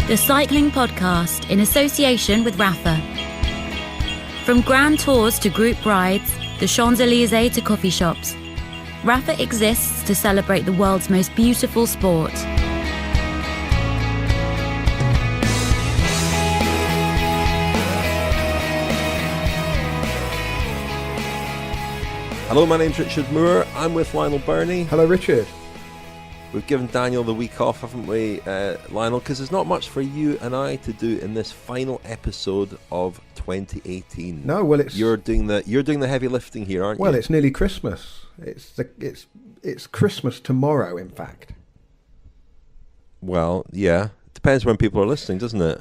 the cycling podcast in association with Rafa. From grand tours to group rides, the Champs-Élysées to coffee shops, Rafa exists to celebrate the world's most beautiful sport. Hello, my name's Richard Moore. I'm with Lionel Birnie. Hello, Richard. We've given Daniel the week off, haven't we, Lionel? Because there's not much for you and I to do in this final episode of 2018. No, well, it's you're doing the heavy lifting here, aren't you? Well, it's nearly Christmas. It's Christmas tomorrow, in fact. Well, yeah, depends when people are listening, doesn't it?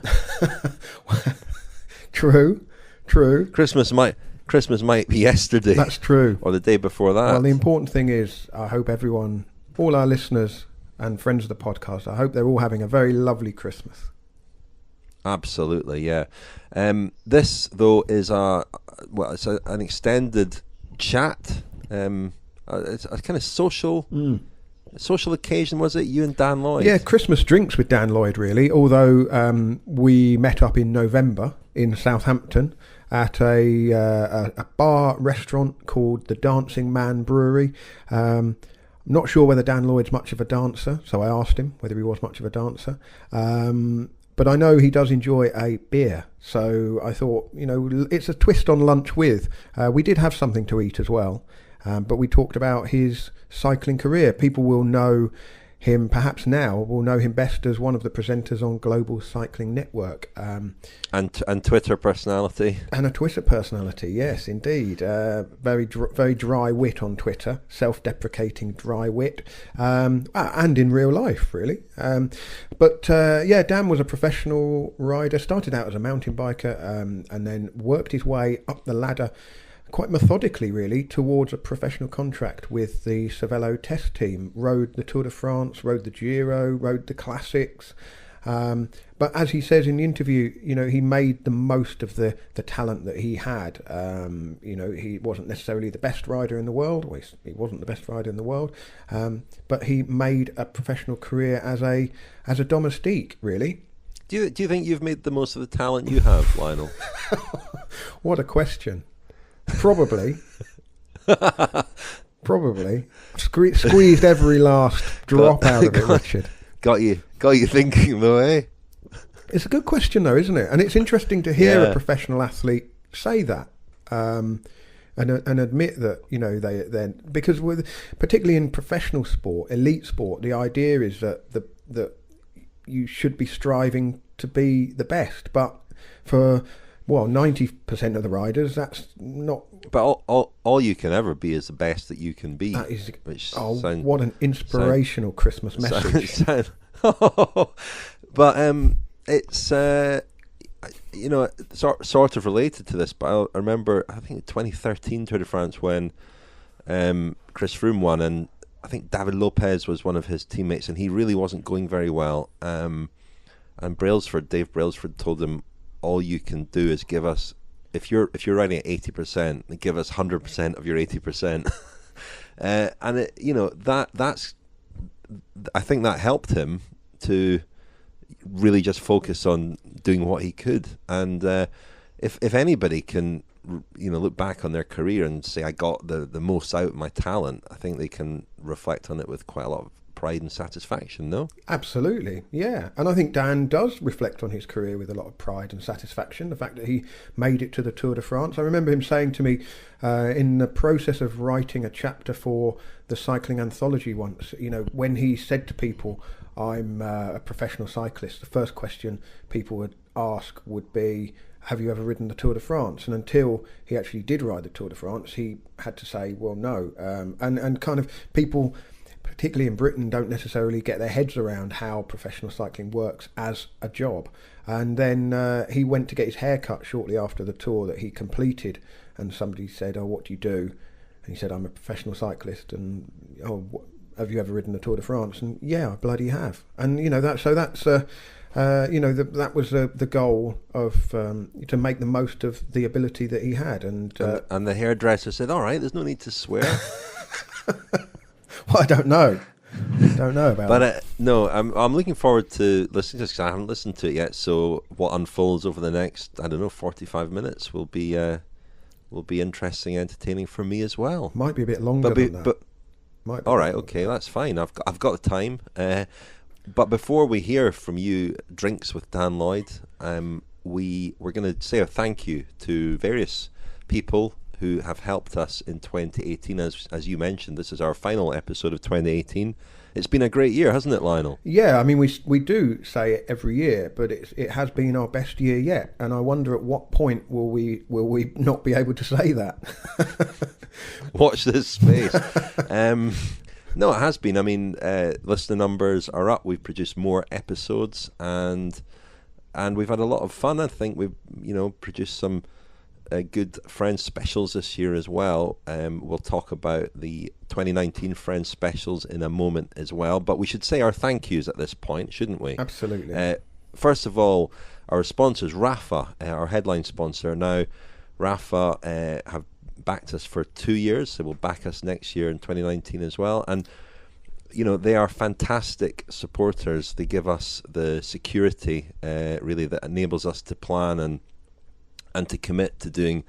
True. Christmas might be yesterday. That's true. Or the day before that. Well, the important thing is, I hope everyone, all our listeners and friends of the podcast, I hope they're all having a very lovely Christmas. Absolutely, yeah. This, though, is an extended chat. It's a kind of social occasion, was it? You and Dan Lloyd? Yeah, Christmas drinks with Dan Lloyd, really. Although we met up in November in Southampton at a bar restaurant called the Dancing Man Brewery. I'm not sure whether Dan Lloyd's much of a dancer, so I asked him whether he was much of a dancer. But I know he does enjoy a beer, so I thought, it's a twist on lunch with. We did have something to eat as well, but we talked about his cycling career. People will know him, perhaps now, will know him best as one of the presenters on Global Cycling Network. And Twitter personality. And a Twitter personality, yes, indeed. Very dry wit on Twitter, self-deprecating dry wit, and in real life, really. But Dan was a professional rider, started out as a mountain biker, and then worked his way up the ladder quite methodically, really, towards a professional contract with the Cervélo test team. Rode the Tour de France, rode the Giro, rode the classics. But as he says in the interview, he made the most of the talent that he had. He wasn't necessarily the best rider in the world. Well, he wasn't the best rider in the world. But he made a professional career as a domestique, really. Do you think you've made the most of the talent you have, Lionel? What a question. Probably. Squeezed every last drop out of it, Richard. Got you thinking though, eh? It's a good question though, isn't it? And it's interesting to hear a professional athlete say that, and admit that, they because particularly in professional sport, elite sport, the idea is that you should be striving to be the best, but for 90% of the riders, that's not. But all you can ever be is the best that you can be. That is. What an inspirational Christmas message. But it's sort of related to this. But I remember, I think 2013 Tour de France when Chris Froome won, and I think David Lopez was one of his teammates, and he really wasn't going very well. And Dave Brailsford told him, all you can do is give us, if you're riding at 80%, give us 100% of your 80%. And that's I think that helped him to really just focus on doing what he could. And if anybody can look back on their career and say, I got the most out of my talent, I think they can reflect on it with quite a lot of pride and satisfaction, no? Absolutely, yeah. And I think Dan does reflect on his career with a lot of pride and satisfaction. The fact that he made it to the Tour de France. I remember him saying to me in the process of writing a chapter for the cycling anthology once, when he said to people, I'm a professional cyclist, the first question people would ask would be, have you ever ridden the Tour de France? And until he actually did ride the Tour de France, he had to say, well, no. And kind of people, particularly in Britain, don't necessarily get their heads around how professional cycling works as a job. And then he went to get his hair cut shortly after the tour that he completed, and somebody said, oh, what do you do? And he said, I'm a professional cyclist. And have you ever ridden the Tour de France? And yeah, I bloody have. And that was the goal of to make the most of the ability that he had. And the hairdresser said, all right, there's no need to swear. Well, I don't know. Don't know about But that. no, I'm looking forward to listening to this because I haven't listened to it yet. So what unfolds over the next, I don't know, 45 minutes will be interesting, entertaining for me as well. Might be a bit longer than that. But Might be all a bit right, longer. okay, that's fine. I've got the time. But before we hear from you, Drinks with Dan Lloyd, we're going to say a thank you to various people who have helped us in 2018. As you mentioned, this is our final episode of 2018. It's been a great year, hasn't it, Lionel? Yeah, I mean, we do say it every year, but it has been our best year yet. And I wonder at what point will we not be able to say that? Watch this space. No, it has been. I mean, listener numbers are up. We've produced more episodes, and we've had a lot of fun. I think we've produced some good Friends specials this year as well. We'll talk about the 2019 Friends specials in a moment as well. But we should say our thank yous at this point, shouldn't we? Absolutely. First of all, our sponsors, Rafa, our headline sponsor. Now, Rafa have backed us for 2 years. They will back us next year in 2019 as well. And they are fantastic supporters. They give us the security really that enables us to plan and to commit to doing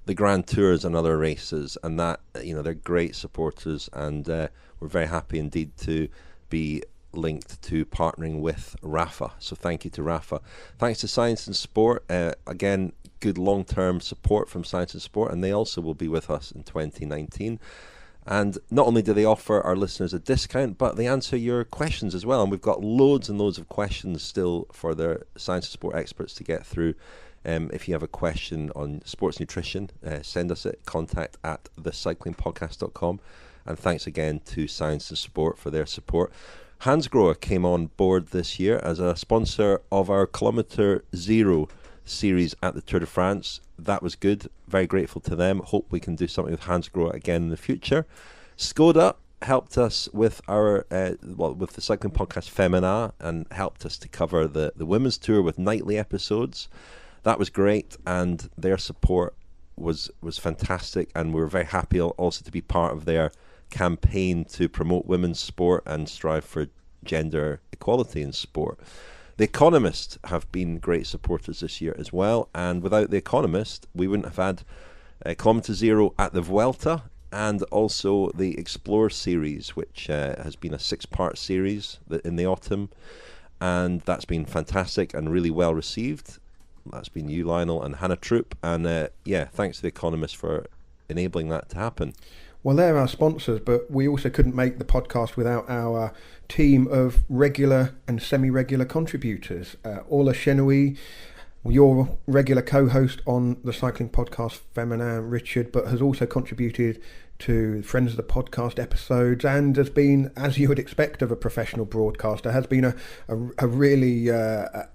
the Grand Tours and other races, and that they're great supporters, and we're very happy indeed to be linked to partnering with Rafa. So thank you to Rafa. Thanks to Science and Sport, again, good long-term support from Science and Sport, and they also will be with us in 2019. And not only do they offer our listeners a discount, but they answer your questions as well. And we've got loads and loads of questions still for their Science and Sport experts to get through. If you have a question on sports nutrition, send us at contact@thecyclingpodcast.com. And thanks again to Science and Sport for their support. Hansgrohe came on board this year as a sponsor of our Kilometre Zero series at the Tour de France. That was good. Very grateful to them. Hope we can do something with Hansgrohe again in the future. Skoda helped us with our with the Cycling Podcast Femina, and helped us to cover the women's tour with nightly episodes. That was great, and their support was fantastic, and we were very happy also to be part of their campaign to promote women's sport and strive for gender equality in sport. The Economist have been great supporters this year as well, and without The Economist, we wouldn't have had Kilometre Zero at the Vuelta, and also the Explore series, which has been a 6-part series in the autumn, and that's been fantastic and really well received. That's been you, Lionel, and Hannah Troop, and thanks to The Economist for enabling that to happen. Well, they're our sponsors, but we also couldn't make the podcast without our team of regular and semi-regular contributors. Ola Chenoui, your regular co-host on the Cycling Podcast Feminin, Richard, but has also contributed to Friends of the Podcast episodes, and has been, as you would expect of a professional broadcaster, has been a really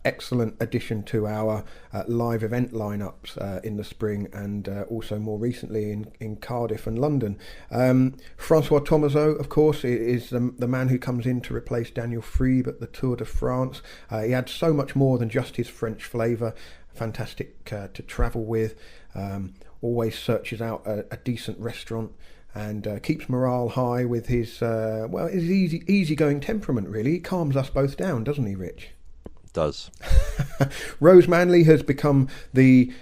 excellent addition to our live event lineups in the spring, and also more recently in Cardiff and London. Francois Thomazeau, of course, is the man who comes in to replace Daniel Friebe at the Tour de France. He adds so much more than just his French flavour. Fantastic to travel with. Always searches out a decent restaurant, and keeps morale high with his his easygoing temperament. Really, he calms us both down, doesn't he, Rich? Does. Rose Manley has become the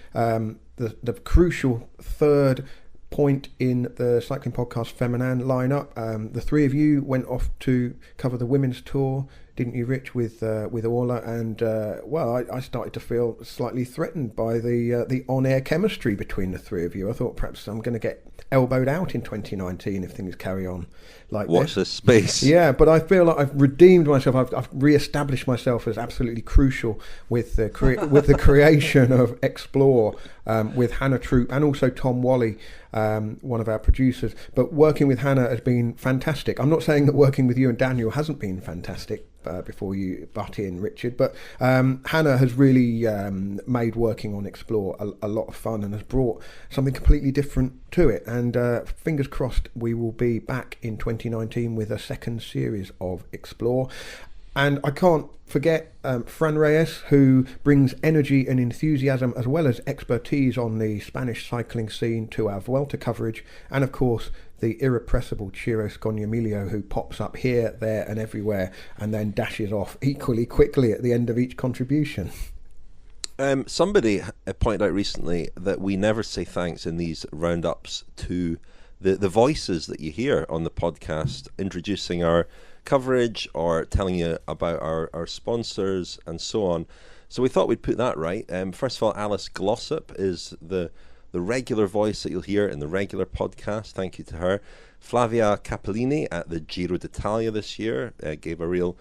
crucial third point in the Cycling Podcast Feminin lineup. The three of you went off to cover the women's tour, didn't you, Rich, with Orla? And I started to feel slightly threatened by the on-air chemistry between the three of you. I thought perhaps I'm going to get elbowed out in 2019 if things carry on like this. Watch this space. Yeah, but I feel like I've redeemed myself. I've re-established myself as absolutely crucial with the creation of Explore with Hannah Troop and also Tom Wally, one of our producers. But working with Hannah has been fantastic. I'm not saying that working with you and Daniel hasn't been fantastic, before you butt in, Richard, but Hannah has really made working on Explore a lot of fun, and has brought something completely different to it. And fingers crossed we will be back in 2019 with a second series of Explore. And I can't forget Fran Reyes, who brings energy and enthusiasm as well as expertise on the Spanish cycling scene to our Vuelta coverage, and of course the irrepressible Ciro Scognamiglio, who pops up here, there and everywhere and then dashes off equally quickly at the end of each contribution. Somebody pointed out recently that we never say thanks in these roundups to the voices that you hear on the podcast, introducing our coverage or telling you about our sponsors and so on. So we thought we'd put that right. First of all, Alice Glossop is the regular voice that you'll hear in the regular podcast. Thank you to her. Flavia Capellini at the Giro d'Italia this year gave a real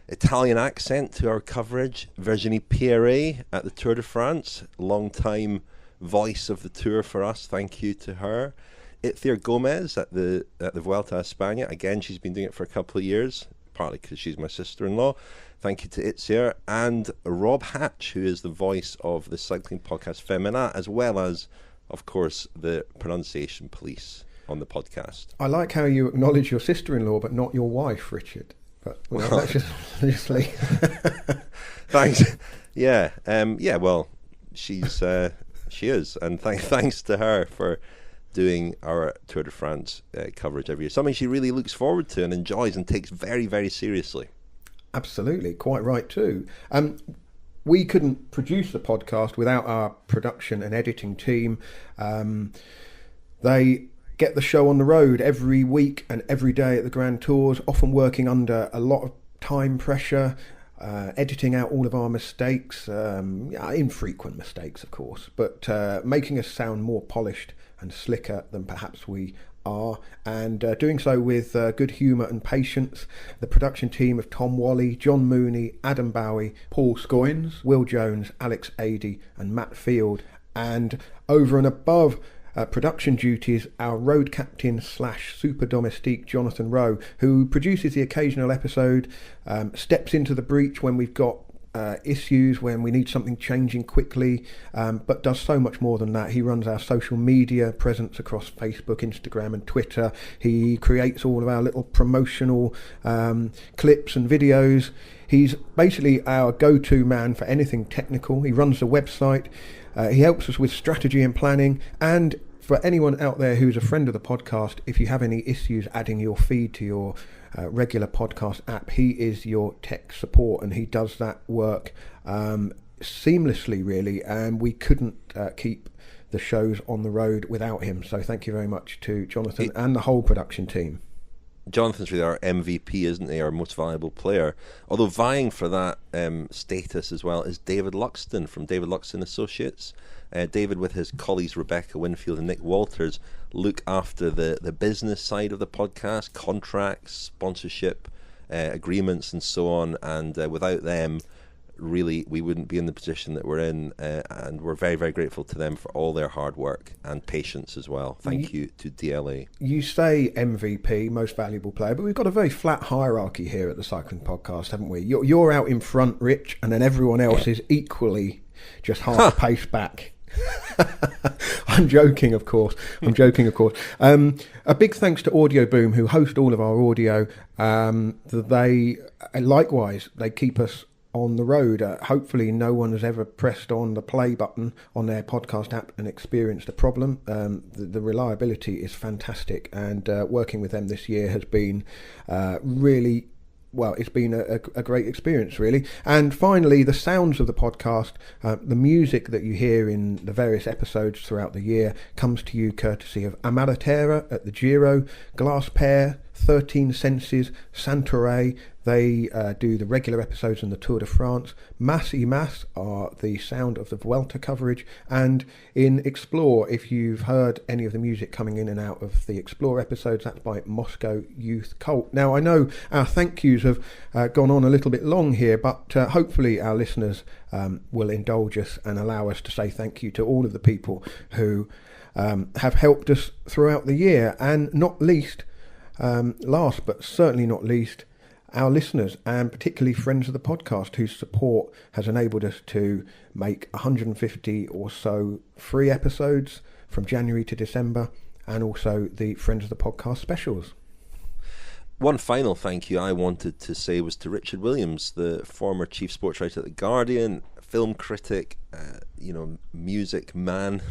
Italian accent to our coverage. Virginie Pierret at the Tour de France, long-time voice of the Tour for us. Thank you to her. Itziar Gomez at the Vuelta a España. Again, she's been doing it for a couple of years, partly because she's my sister-in-law. Thank you to Itziar. And Rob Hatch, who is the voice of the cycling podcast Femina, as well as, of course, the pronunciation police on the podcast. I like how you acknowledge your sister-in-law, but not your wife, Richard. But that's just leave. Thanks. Yeah. Well, she is, and thanks to her for doing our Tour de France coverage every year. Something she really looks forward to and enjoys and takes very, very seriously. Absolutely, quite right too. We couldn't produce the podcast without our production and editing team. They get the show on the road every week and every day at the Grand Tours, often working under a lot of time pressure, editing out all of our mistakes, infrequent mistakes, of course, but making us sound more polished and slicker than perhaps we are, and doing so with good humour and patience. The production team of Tom Wally, John Mooney, Adam Bowie, Paul Scoynes, Will Jones, Alex Adey and Matt Field. And over and above production duties, our road captain / super domestique Jonathan Rowe, who produces the occasional episode, steps into the breach when we've got issues, when we need something changing quickly, but does so much more than that. He runs our social media presence across Facebook, Instagram and Twitter. He creates all of our little promotional clips and videos. He's basically our go-to man for anything technical. He runs the website. He helps us with strategy and planning. And for anyone out there who's a friend of the podcast, if you have any issues adding your feed to your regular podcast app, he is your tech support, and he does that work seamlessly, really, and we couldn't keep the shows on the road without him. So thank you very much to Jonathan and the whole production team. Jonathan's really our MVP, isn't he? Our most valuable player. Although vying for that status as well is David Luxton from David Luxton Associates. David, with his colleagues Rebecca Winfield and Nick Walters, look after the business side of the podcast, contracts, sponsorship, agreements and so on. And without them, really, we wouldn't be in the position that we're in. And we're very, very grateful to them for all their hard work and patience as well. Thank you to DLA. You say MVP, most valuable player, but we've got a very flat hierarchy here at the Cycling Podcast, haven't we? You're out in front, Rich, and then everyone else is equally just half a pace back. I'm joking, of course. A big thanks to Audio Boom, who host all of our audio. They likewise, they keep us on the road. Hopefully no one has ever pressed on the play button on their podcast app and experienced a problem. The reliability is fantastic, and working with them this year has been really, well, it's been a great experience, really. And finally, the sounds of the podcast, the music that you hear in the various episodes throughout the year comes to you courtesy of Amalaterra at the Giro, Glass Pear, 13 Senses, Santoray. They do the regular episodes in the Tour de France. Mas y Mas are the sound of the Vuelta coverage. And in Explore, if you've heard any of the music coming in and out of the Explore episodes, that's by Moscow Youth Cult. Now, I know our thank yous have gone on a little bit long here, but hopefully our listeners will indulge us and allow us to say thank you to all of the people who have helped us throughout the year. And not least, last but certainly not least, our listeners, and particularly friends of the podcast, whose support has enabled us to make 150 or so free episodes from January to December, and also the Friends of the Podcast specials. One final thank you I wanted to say was to Richard Williams, the former chief sports writer at The Guardian, film critic, music man.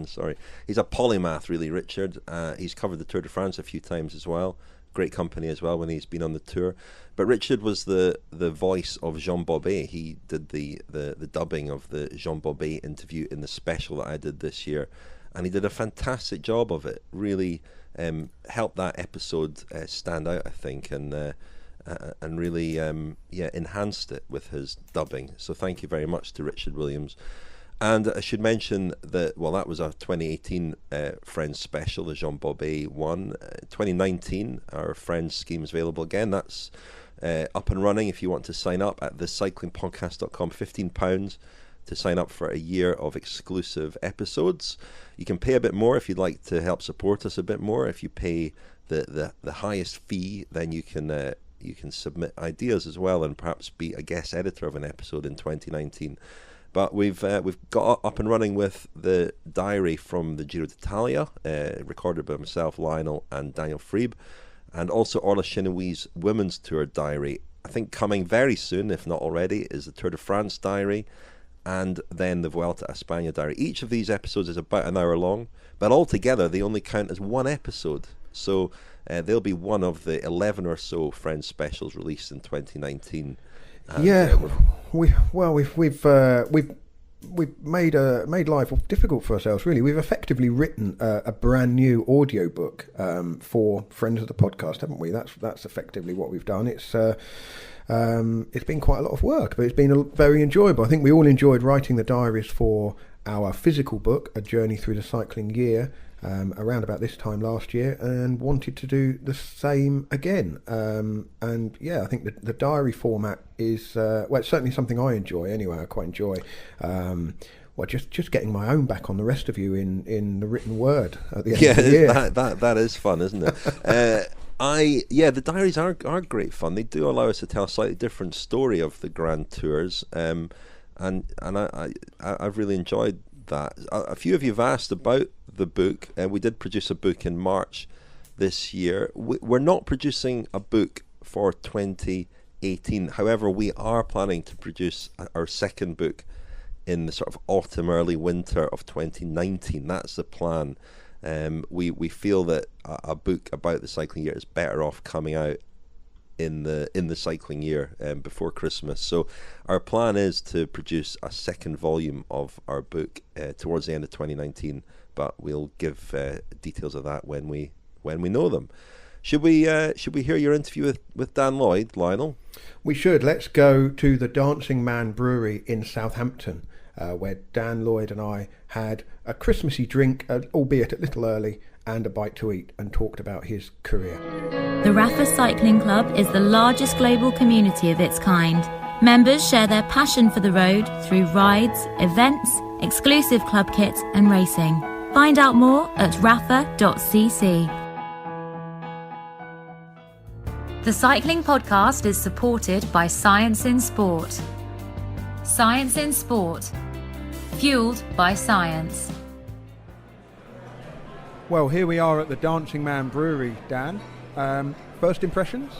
Sorry, he's a polymath, really. Richard. He's covered the Tour de France a few times as well. Great company as well when he's been on the tour. But Richard was the voice of Jean Bobet. He did the dubbing of the Jean Bobet interview in the special that I did this year, and he did a fantastic job of it. Really helped that episode stand out, I think, and really enhanced it with his dubbing. So thank you very much to Richard Williams. And I should mention that, that was our 2018 Friends special, the Jean Bobet one. 2019, our Friends scheme is available again. That's up and running if you want to sign up at thecyclingpodcast.com. £15 to sign up for a year of exclusive episodes. You can pay a bit more if you'd like to help support us a bit more. If you pay the highest fee, then you can submit ideas as well and perhaps be a guest editor of an episode in 2019. But we've got up and running with the diary from the Giro d'Italia, recorded by myself, Lionel, and Daniel Freeb, and also Orla Chenouille's Women's Tour diary. I think coming very soon, if not already, is the Tour de France diary, and then the Vuelta a España diary. Each of these episodes is about an hour long, but altogether they only count as one episode. So they'll be one of the 11 or so Friends specials released in 2019. And, we've made life difficult for ourselves. Really, we've effectively written a brand new audiobook for Friends of the Podcast, haven't we? That's effectively what we've done. It's been quite a lot of work, but it's been very enjoyable. I think we all enjoyed writing the diaries for our physical book, A Journey Through the Cycling Year, around about this time last year, and wanted to do the same again. I think the diary format is it's certainly something I enjoy anyway. I quite enjoy just getting my own back on the rest of you in the written word at the end of the year. That is fun, isn't it? The diaries are great fun. They do allow us to tell a slightly different story of the Grand Tours, and I've really enjoyed that. A few of you have asked about the book, and we did produce a book in March this year. We're not producing a book for 2018. However, we are planning to produce our second book in the sort of autumn, early winter of 2019. That's the plan. We feel that a book about the cycling year is better off coming out in the cycling year before Christmas. So our plan is to produce a second volume of our book towards the end of 2019, but we'll give details of that when we know them. Should we hear your interview with Dan Lloyd, Lionel? We should. Let's go to the Dancing Man Brewery in Southampton, where Dan Lloyd and I had a Christmassy drink, albeit a little early, and a bite to eat, and talked about his career. The Rapha Cycling Club is the largest global community of its kind. Members share their passion for the road through rides, events, exclusive club kit and racing. Find out more at rapha.cc. The Cycling Podcast is supported by Science in Sport. Science in Sport. Fueled by science. Well, here we are at the Dancing Man Brewery, Dan. First impressions?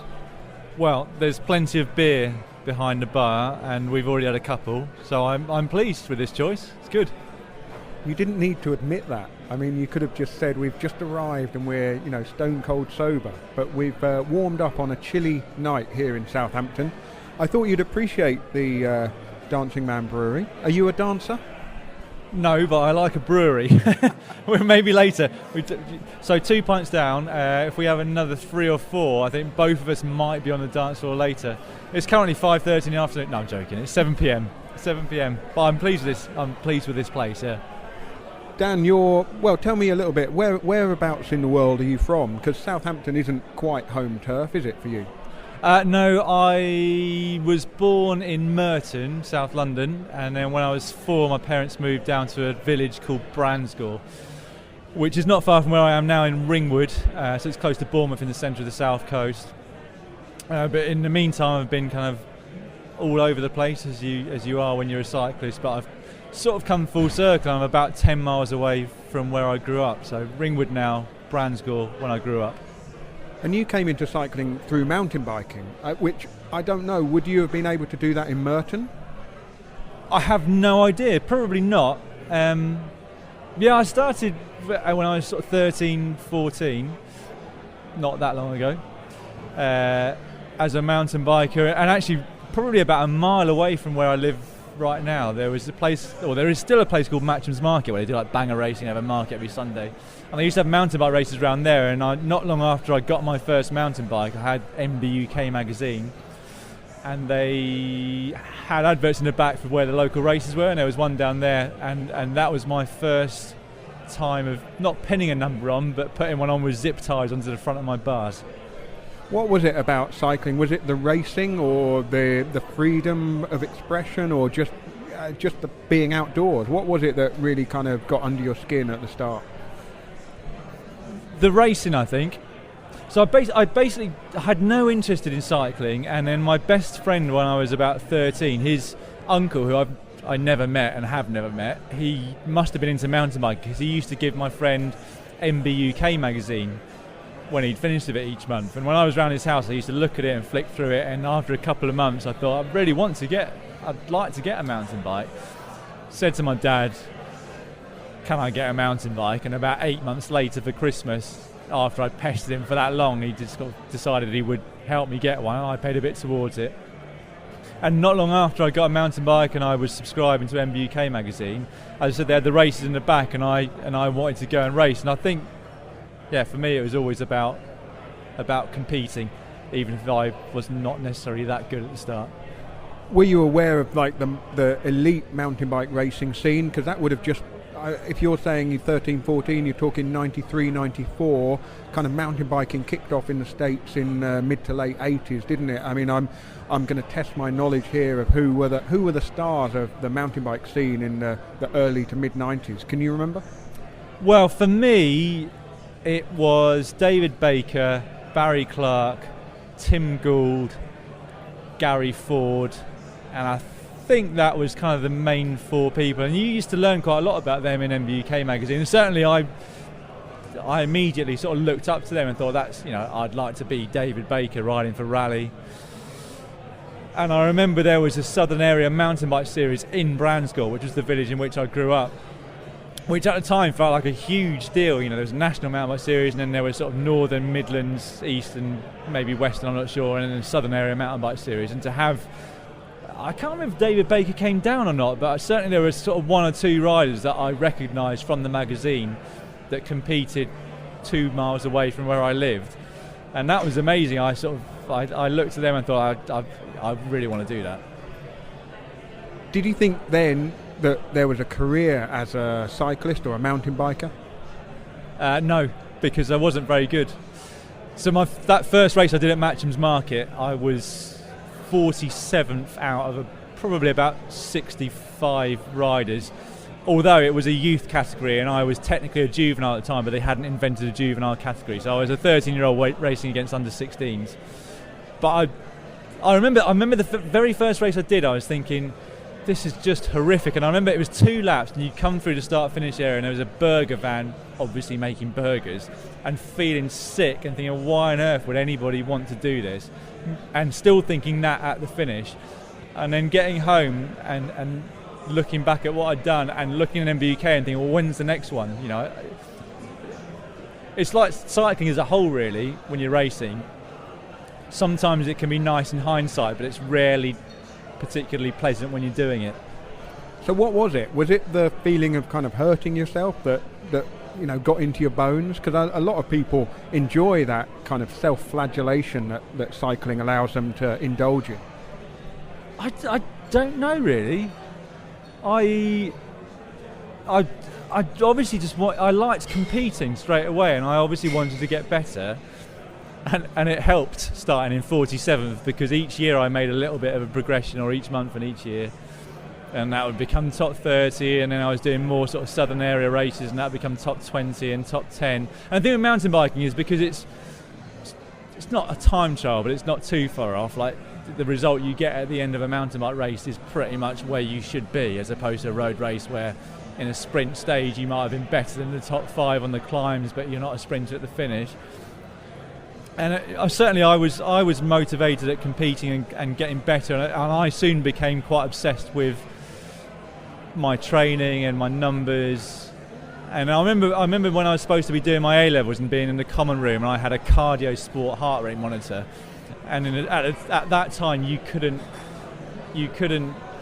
Well, there's plenty of beer behind the bar, and we've already had a couple, so I'm pleased with this choice. It's good. You didn't need to admit that. I mean, you could have just said we've just arrived and we're, stone cold sober. But we've warmed up on a chilly night here in Southampton. I thought you'd appreciate the Dancing Man Brewery. Are you a dancer? No, but I like a brewery. Maybe later. So 2 pints down. If we have another 3 or 4, I think both of us might be on the dance floor later. It's currently 5:30 in the afternoon. No, I'm joking. It's 7 p.m. 7 p.m. But I'm pleased with this. I'm pleased with this place. Yeah. Dan, tell me a little bit. Whereabouts in the world are you from? Because Southampton isn't quite home turf, is it, for you? No, I was born in Merton, South London, and then when I was 4, my parents moved down to a village called Bransgore, which is not far from where I am now in Ringwood, so it's close to Bournemouth in the centre of the south coast. But in the meantime, I've been kind of all over the place, as you are when you're a cyclist, but I've sort of come full circle. I'm about 10 miles away from where I grew up, so Ringwood now, Bransgore when I grew up. And you came into cycling through mountain biking, which I don't know, would you have been able to do that in Merton? I have no idea. Probably not. I started when I was sort of 13, 14, not that long ago, as a mountain biker, and actually probably about a mile away from where I live right now. There is still a place called Matcham's Market where they do like banger racing, have a market every Sunday. And they used to have mountain bike races around there, and not long after I got my first mountain bike, I had MB UK magazine, and they had adverts in the back for where the local races were, and there was one down there, and that was my first time of not pinning a number on, but putting one on with zip ties onto the front of my bars. What was it about cycling? Was it the racing, or the freedom of expression, or just the being outdoors? What was it that really kind of got under your skin at the start? The racing, I think. So I basically had no interest in cycling, and then my best friend when I was about 13, his uncle, who I never met and have never met, he must have been into mountain biking because he used to give my friend MB UK magazine when he'd finished with it each month. And when I was around his house, I used to look at it and flick through it, and after a couple of months I thought I'd like to get a mountain bike. Said to my dad, can I get a mountain bike? And about 8 months later for Christmas, after I'd pestered him for that long, he just decided he would help me get one, and I paid a bit towards it. And not long after I got a mountain bike and I was subscribing to MB UK magazine, as I said, they had the races in the back, and I wanted to go and race. And I think, for me it was always about competing, even if I was not necessarily that good at the start. Were you aware of like the elite mountain bike racing scene? Because that would have just, if you're saying you're 13, 14, you're talking 93, 94, kind of mountain biking kicked off in the States in mid to late 80s, didn't it? I mean, I'm going to test my knowledge here of who were the stars of the mountain bike scene in the early to mid 90s. Can you remember? Well, for me, it was David Baker, Barry Clark, Tim Gould, Gary Ford, and I think that was kind of the main four people. And you used to learn quite a lot about them in MB UK magazine. And certainly I immediately sort of looked up to them and thought, I'd like to be David Baker riding for Raleigh. And I remember there was a Southern Area mountain bike series in Bransgore, which was the village in which I grew up, which at the time felt like a huge deal. There was a national mountain bike series, and then there was sort of Northern, Midlands, East, and maybe Western, I'm not sure, and then a Southern Area mountain bike series. And to have, I can't remember if David Baker came down or not, but certainly there was sort of one or two riders that I recognised from the magazine that competed 2 miles away from where I lived, and that was amazing. I looked at them and thought, I really want to do that. Did you think then that there was a career as a cyclist or a mountain biker? No, because I wasn't very good. So that first race I did at Matcham's Market, I was 47th out of probably about 65 riders, although it was a youth category and I was technically a juvenile at the time, but they hadn't invented a juvenile category, so I was a 13-year-old racing against under 16s. But I remember the very first race I did, I was thinking, this is just horrific. And I remember it was 2 laps, and you'd come through the start-finish area, and there was a burger van obviously making burgers, and feeling sick and thinking, why on earth would anybody want to do this? And still thinking that at the finish. And then getting home and looking back at what I'd done and looking at MBUK and thinking, well, when's the next one? It's like cycling as a whole, really, when you're racing. Sometimes it can be nice in hindsight, but it's rarely particularly pleasant when you're doing it. So what was it? Was it the feeling of kind of hurting yourself that got into your bones? Because a lot of people enjoy that kind of self-flagellation that cycling allows them to indulge in. I don't know, really. I obviously I liked competing straight away, and I obviously wanted to get better. And it helped starting in 47th, because each year I made a little bit of a progression, or each month and each year, and that would become top 30, and then I was doing more sort of southern area races, and that would become top 20 and top 10. And the thing with mountain biking is because it's not a time trial, but it's not too far off. Like, the result you get at the end of a mountain bike race is pretty much where you should be, as opposed to a road race where in a sprint stage you might have been better than the top 5 on the climbs, but you're not a sprinter at the finish. And I was motivated at competing and getting better, and I soon became quite obsessed with my training and my numbers. And I remember when I was supposed to be doing my A-levels and being in the common room, and I had a cardio sport heart rate monitor, and at that time you couldn't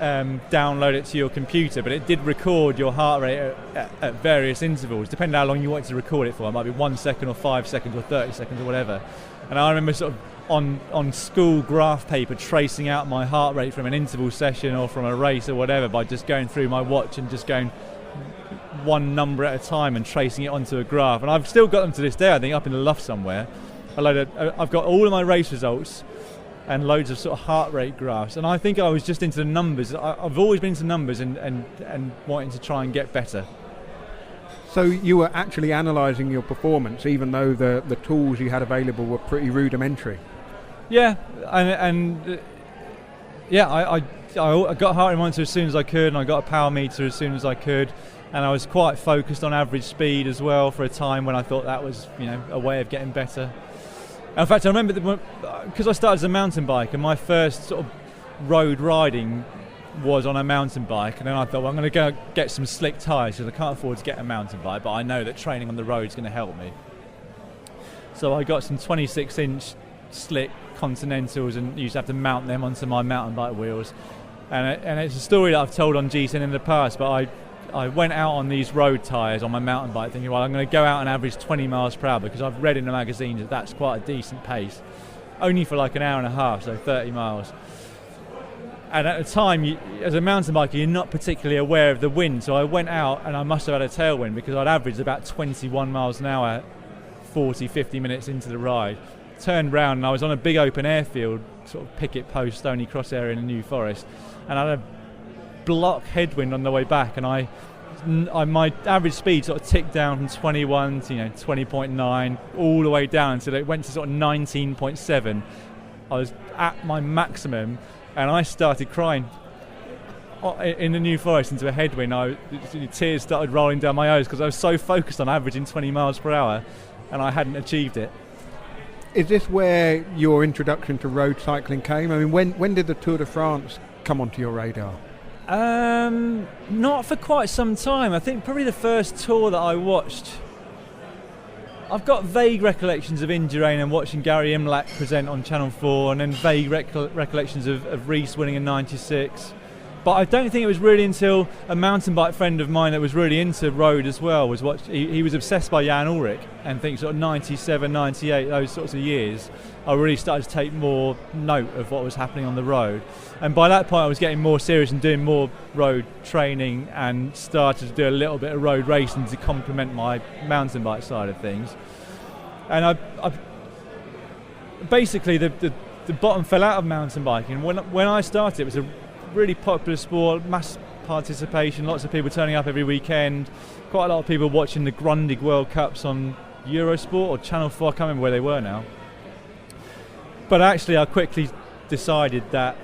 download it to your computer, but it did record your heart rate at various intervals, depending on how long you wanted to record it for. It might be 1 second or 5 seconds or 30 seconds or whatever. And I remember sort of on school graph paper tracing out my heart rate from an interval session or from a race or whatever by just going through my watch and just going one number at a time and tracing it onto a graph. And I've still got them to this day, I think, up in the loft somewhere. I've got all of my race results and loads of sort of heart rate graphs, and I think I was just into the numbers. I've always been into numbers and wanting to try and get better. So you were actually analysing your performance, even though the tools you had available were pretty rudimentary. Yeah, I got a heart rate monitor as soon as I could, and I got a power meter as soon as I could, and I was quite focused on average speed as well for a time when I thought that was, a way of getting better. In fact, I remember because I started as a mountain bike, and my first sort of road riding was on a mountain bike, and then I thought, well, I'm going to go get some slick tyres because I can't afford to get a mountain bike, but I know that training on the road is going to help me. So I got some 26-inch slick Continentals and used to have to mount them onto my mountain bike wheels. And it's a story that I've told on GTN in the past, but I went out on these road tyres on my mountain bike thinking, well, I'm going to go out and average 20 miles per hour because I've read in the magazines that that's quite a decent pace. Only for like an hour and a half, so 30 miles. And at the time, as a mountain biker, you're not particularly aware of the wind, so I went out and I must have had a tailwind because I'd averaged about 21 miles an hour 40, 50 minutes into the ride. Turned round and I was on a big open airfield, sort of picket post, Stony Cross area in the New Forest, and I had a block headwind on the way back, and I my average speed sort of ticked down from 21 to 20.9 all the way down until it went to sort of 19.7. I was at my maximum, and I started crying in the New Forest into a headwind. Tears started rolling down my eyes because I was so focused on averaging 20 miles per hour, and I hadn't achieved it. Is this where your introduction to road cycling came? I mean, when did the Tour de France come onto your radar? Not for quite some time. I think probably the first tour that I watched, I've got vague recollections of Indurain and watching Gary Imlach present on Channel 4, and then vague recollections of Rees winning in 96. But I don't think it was really until a mountain bike friend of mine that was really into road as well he was obsessed by Jan Ullrich, and think sort of 97, 98, those sorts of years, I really started to take more note of what was happening on the road. And by that point I was getting more serious and doing more road training and started to do a little bit of road racing to complement my mountain bike side of things. And I basically the bottom fell out of mountain biking. When I started, it was a really popular sport, mass participation, lots of people turning up every weekend, quite a lot of people watching the Grundig World Cups on Eurosport or Channel 4, I can't remember where they were now. But actually I quickly decided that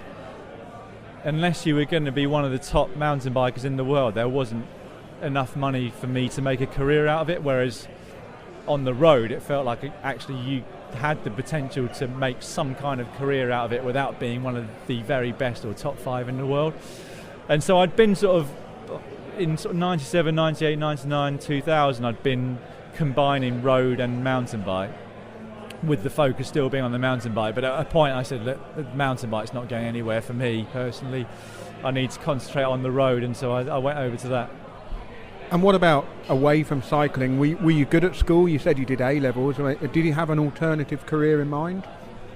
unless you were going to be one of the top mountain bikers in the world, there wasn't enough money for me to make a career out of it, whereas on the road it felt like actually you had the potential to make some kind of career out of it without being one of the very best or top 5 in the world. And so I'd been sort of in sort of 97, 98, 99, 2000, I'd been combining road and mountain bike, with the focus still being on the mountain bike. But at a point I said, look, the mountain bike's not going anywhere for me personally. I need to concentrate on the road, and so I went over to that. And what about away from cycling? Were you good at school? You said you did A-levels. Did you have an alternative career in mind?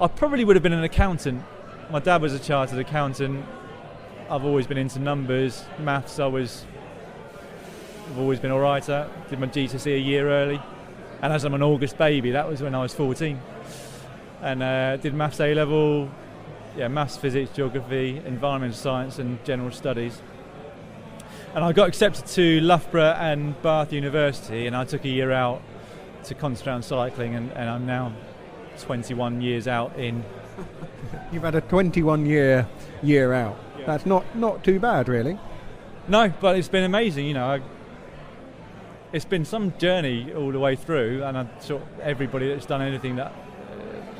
I probably would have been an accountant. My dad was a chartered accountant. I've always been into numbers. Maths I've always been all right at. Did my GCSE a year early. And as I'm an August baby, that was when I was 14. And did maths A-level, maths, physics, geography, environmental science and general studies. And I got accepted to Loughborough and Bath University, and I took a year out to concentrate on cycling, and I'm now 21 years out in. You've had a 21-year out. Yeah. That's not too bad, really. No, but it's been amazing, it's been some journey all the way through, and I'm sure everybody that's done anything that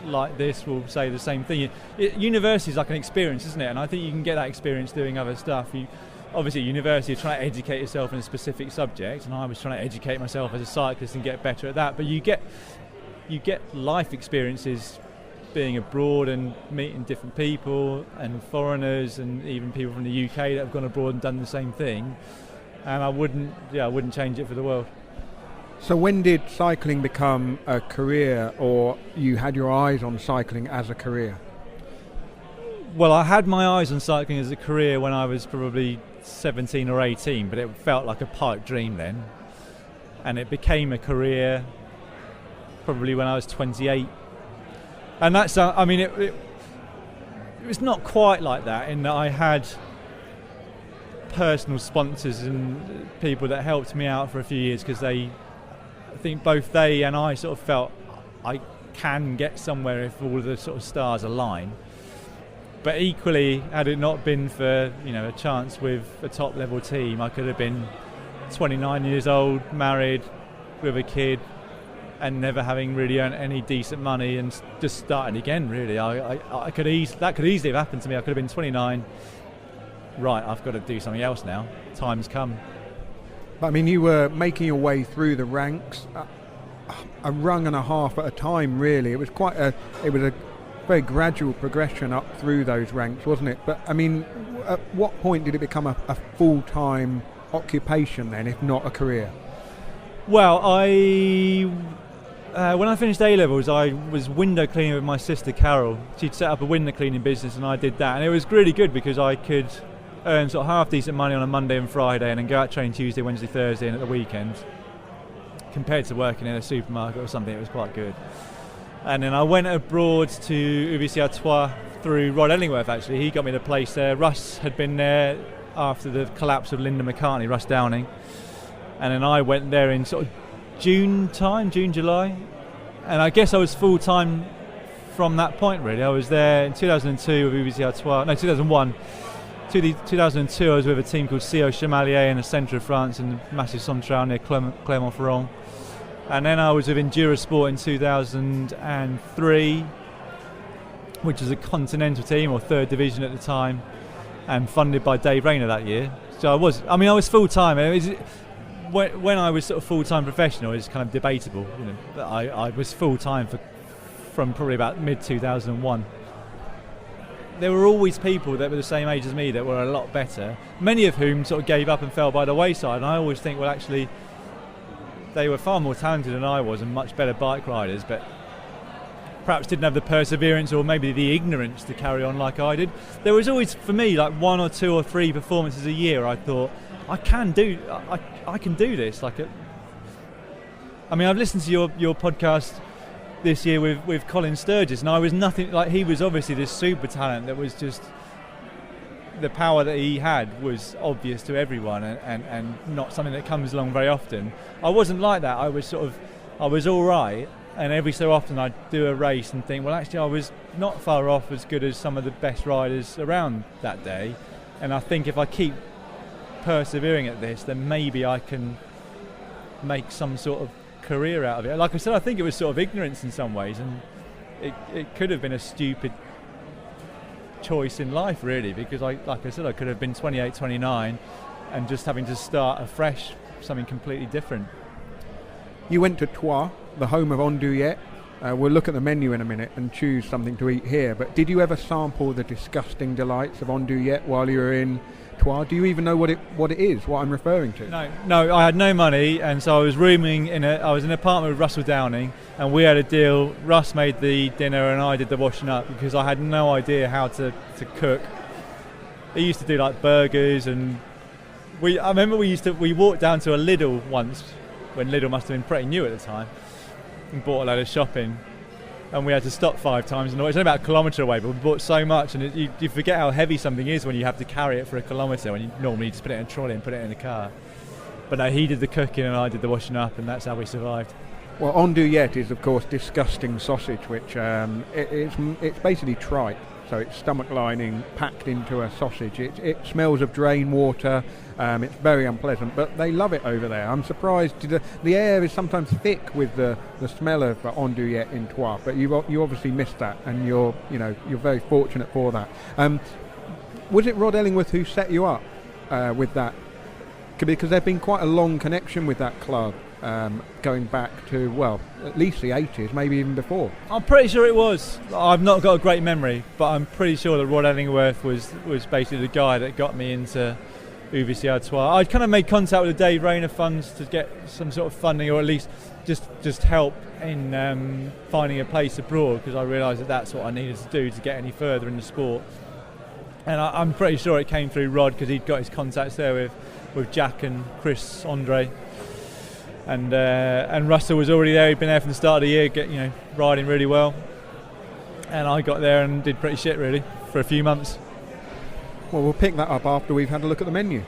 like this will say the same thing. University is like an experience, isn't it? And I think you can get that experience doing other stuff. obviously at university you're trying to educate yourself in a specific subject, and I was trying to educate myself as a cyclist and get better at that. But you get life experiences being abroad and meeting different people and foreigners and even people from the UK that have gone abroad and done the same thing, and I wouldn't change it for the world. So when did cycling become a career, or you had your eyes on cycling as a career? Well, I had my eyes on cycling as a career when I was probably 17 or 18, but it felt like a pipe dream then, and it became a career probably when I was 28. And that's, I mean, it was not quite like that, in that I had personal sponsors and people that helped me out for a few years, because I think both they and I sort of felt I can get somewhere if all of the sort of stars align. But equally, had it not been for, a chance with a top level team, I could have been 29 years old, married, with a kid, and never having really earned any decent money, and just starting again. Really, that could easily have happened to me. I could have been 29. Right, I've got to do something else now. Time's come. But I mean, you were making your way through the ranks, a rung and a half at a time. Really, it was a very gradual progression up through those ranks, wasn't it? But I mean, at what point did it become a full-time occupation then, if not a career? Well, when I finished A-levels, I was window cleaning with my sister Carol. She'd set up a window cleaning business and I did that, and it was really good because I could earn sort of half decent money on a Monday and Friday, and then go out training Tuesday, Wednesday, Thursday, and at the weekends. Compared to working in a supermarket or something, it was quite good. And then I went abroad to UBC Artois through Rod Ellingworth. Actually, he got me the place there. Russ had been there after the collapse of Linda McCartney, Russ Downing, and then I went there in sort of June, July, and I guess I was full time from that point. Really, I was there in 2002 with UBC Artois. No, 2001. 2002, I was with a team called CO Chamalier in the centre of France in Massif Central near Clermont-Ferrand. And then I was with Enduro Sport in 2003, which was a continental team, or third division at the time, and funded by Dave Rayner that year. So I was full time. When I was sort of full time professional, it's kind of debatable. I was full time from probably about mid 2001. There were always people that were the same age as me that were a lot better, many of whom sort of gave up and fell by the wayside. And I always think, well, actually, they were far more talented than I was and much better bike riders, but perhaps didn't have the perseverance or maybe the ignorance to carry on like I did. There was always, for me, like 1 or 2 or 3 performances a year I thought, I can do this. I've listened to your podcast this year with Colin Sturgis, and I was nothing like, he was obviously this super talent that was just, the power that he had was obvious to everyone, and not something that comes along very often. I wasn't like that. I was all right, and every so often I'd do a race and think, well, actually I was not far off as good as some of the best riders around that day, and I think if I keep persevering at this, then maybe I can make some sort of career out of it. Like I said, I think it was sort of ignorance in some ways, and it could have been a stupid choice in life, really, because like I said, I could have been 28, 29 and just having to start afresh, something completely different. You went to Troyes, the home of Andouillet. We'll look at the menu in a minute and choose something to eat here, but did you ever sample the disgusting delights of Andouillet while you were in Troyes? Do you even know what it is, what I'm referring to? No, I had no money, and so I was rooming I was in an apartment with Russell Downing, and we had a deal. Russ made the dinner and I did the washing up, because I had no idea how to cook. He used to do like burgers, and I remember we walked down to a Lidl once, when Lidl must have been pretty new at the time, and bought a load of shopping, and we had to stop 5 times, and it's only about a kilometre away, but we bought so much, and you forget how heavy something is when you have to carry it for a kilometre, when you normally just put it in a trolley and put it in the car. But no, he did the cooking and I did the washing up, and that's how we survived. Well, Andouillet is, of course, disgusting sausage, which it's basically tripe. So it's stomach lining packed into a sausage. It smells of drain water. It's very unpleasant, but they love it over there. I'm surprised. The air is sometimes thick with the smell of Andouillet in Troyes, but you obviously missed that, and you're very fortunate for that. Was it Rod Ellingworth who set you up with that? Because there's been quite a long connection with that club, going back to, well, at least the 80s, maybe even before. I'm pretty sure it was. I've not got a great memory, but I'm pretty sure that Rod Ellingworth was basically the guy that got me into UVC Artois. I kind of made contact with the Dave Rayner funds to get some sort of funding, or at least just help in finding a place abroad, because I realised that that's what I needed to do to get any further in the sport. And I'm pretty sure it came through Rod, because he'd got his contacts there with Jack and Chris Andre, and Russell was already there. He'd been there from the start of the year, riding really well. And I got there and did pretty shit really for a few months. Well, we'll pick that up after we've had a look at the menu.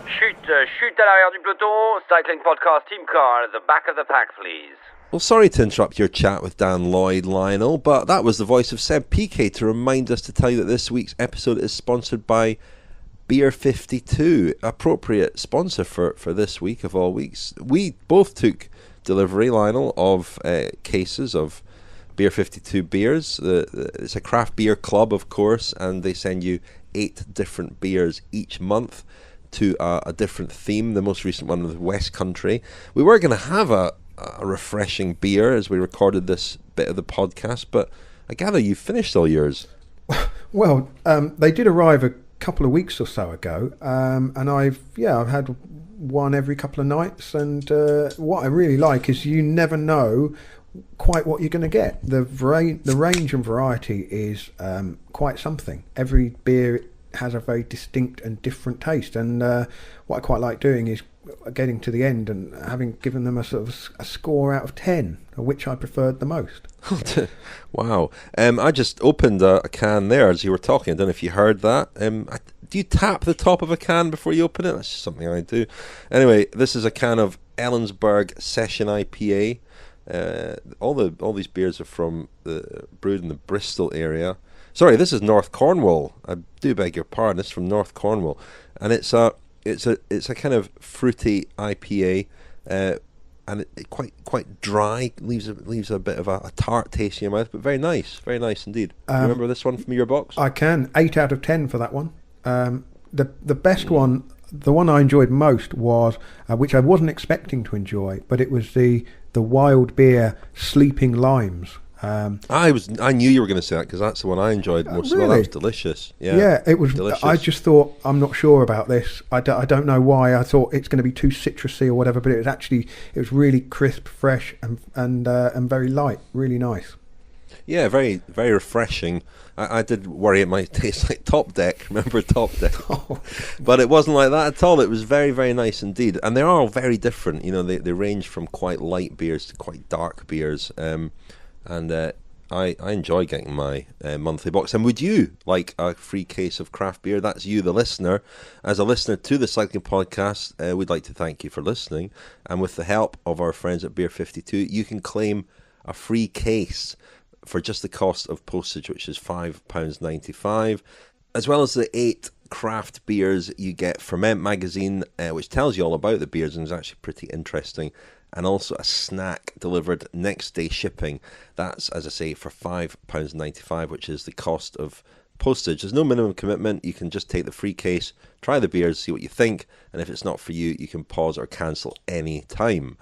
Chute à l'arrière du peloton, cycling podcast team car at the back of the pack, please. Well, sorry to interrupt your chat with Dan Lloyd, Lionel, but that was the voice of Seb Piquet to remind us to tell you that this week's episode is sponsored by Beer 52, appropriate sponsor for this week of all weeks. We both took delivery, Lionel, of cases of Beer 52 beers. It's a craft beer club, of course, and they send you 8 different beers each month to a different theme. The most recent one was West Country. We were going to have a refreshing beer as we recorded this bit of the podcast, but I gather you've finished all yours. Well, they did arrive a couple of weeks or so ago, and I've had one every couple of nights, and what I really like is you never know quite what you're going to get. The range and variety is quite something. Every beer has a very distinct and different taste, and what I quite like doing is getting to the end and having given them a sort of a score out of 10, which I preferred the most. Wow. I just opened a can there as you were talking. I don't know if you heard that. Do you tap the top of a can before you open it? That's just something I do. Anyway, this is a can of Ellensburg Session IPA. All these beers are from brewed in the Bristol area. Sorry, this is North Cornwall. I do beg your pardon. It's from North Cornwall, and it's a kind of fruity IPA, and it quite dry. Leaves a bit of a tart taste in your mouth, but very nice indeed. You remember this one from your box? I can. 8 out of 10 for that one. The best one, the one I enjoyed most was, which I wasn't expecting to enjoy, but it was the wild beer Sleeping Limes. I knew you were going to say that, because that's the one I enjoyed most. Really? Well, that was delicious. Yeah, it was delicious. I just thought, I'm not sure about this. I don't know why. I thought it's going to be too citrusy or whatever, but it was really crisp, fresh, and very light. Really nice. Yeah, very, very refreshing. I did worry it might taste like Top Deck. Remember Top Deck? Oh. But it wasn't like that at all. It was very, very nice indeed. And they are all very different. They range from quite light beers to quite dark beers. And I enjoy getting my monthly box. And would you like a free case of craft beer? That's you, the listener. As a listener to the Cycling Podcast, we'd like to thank you for listening. And with the help of our friends at Beer 52, you can claim a free case for just the cost of postage, which is £5.95, as well as the 8 craft beers you get Ferment magazine, which tells you all about the beers and is actually pretty interesting. And also a snack delivered next day shipping. That's, as I say, for £5.95, which is the cost of postage. There's no minimum commitment. You can just take the free case, try the beers, see what you think, and if it's not for you, you can pause or cancel any time.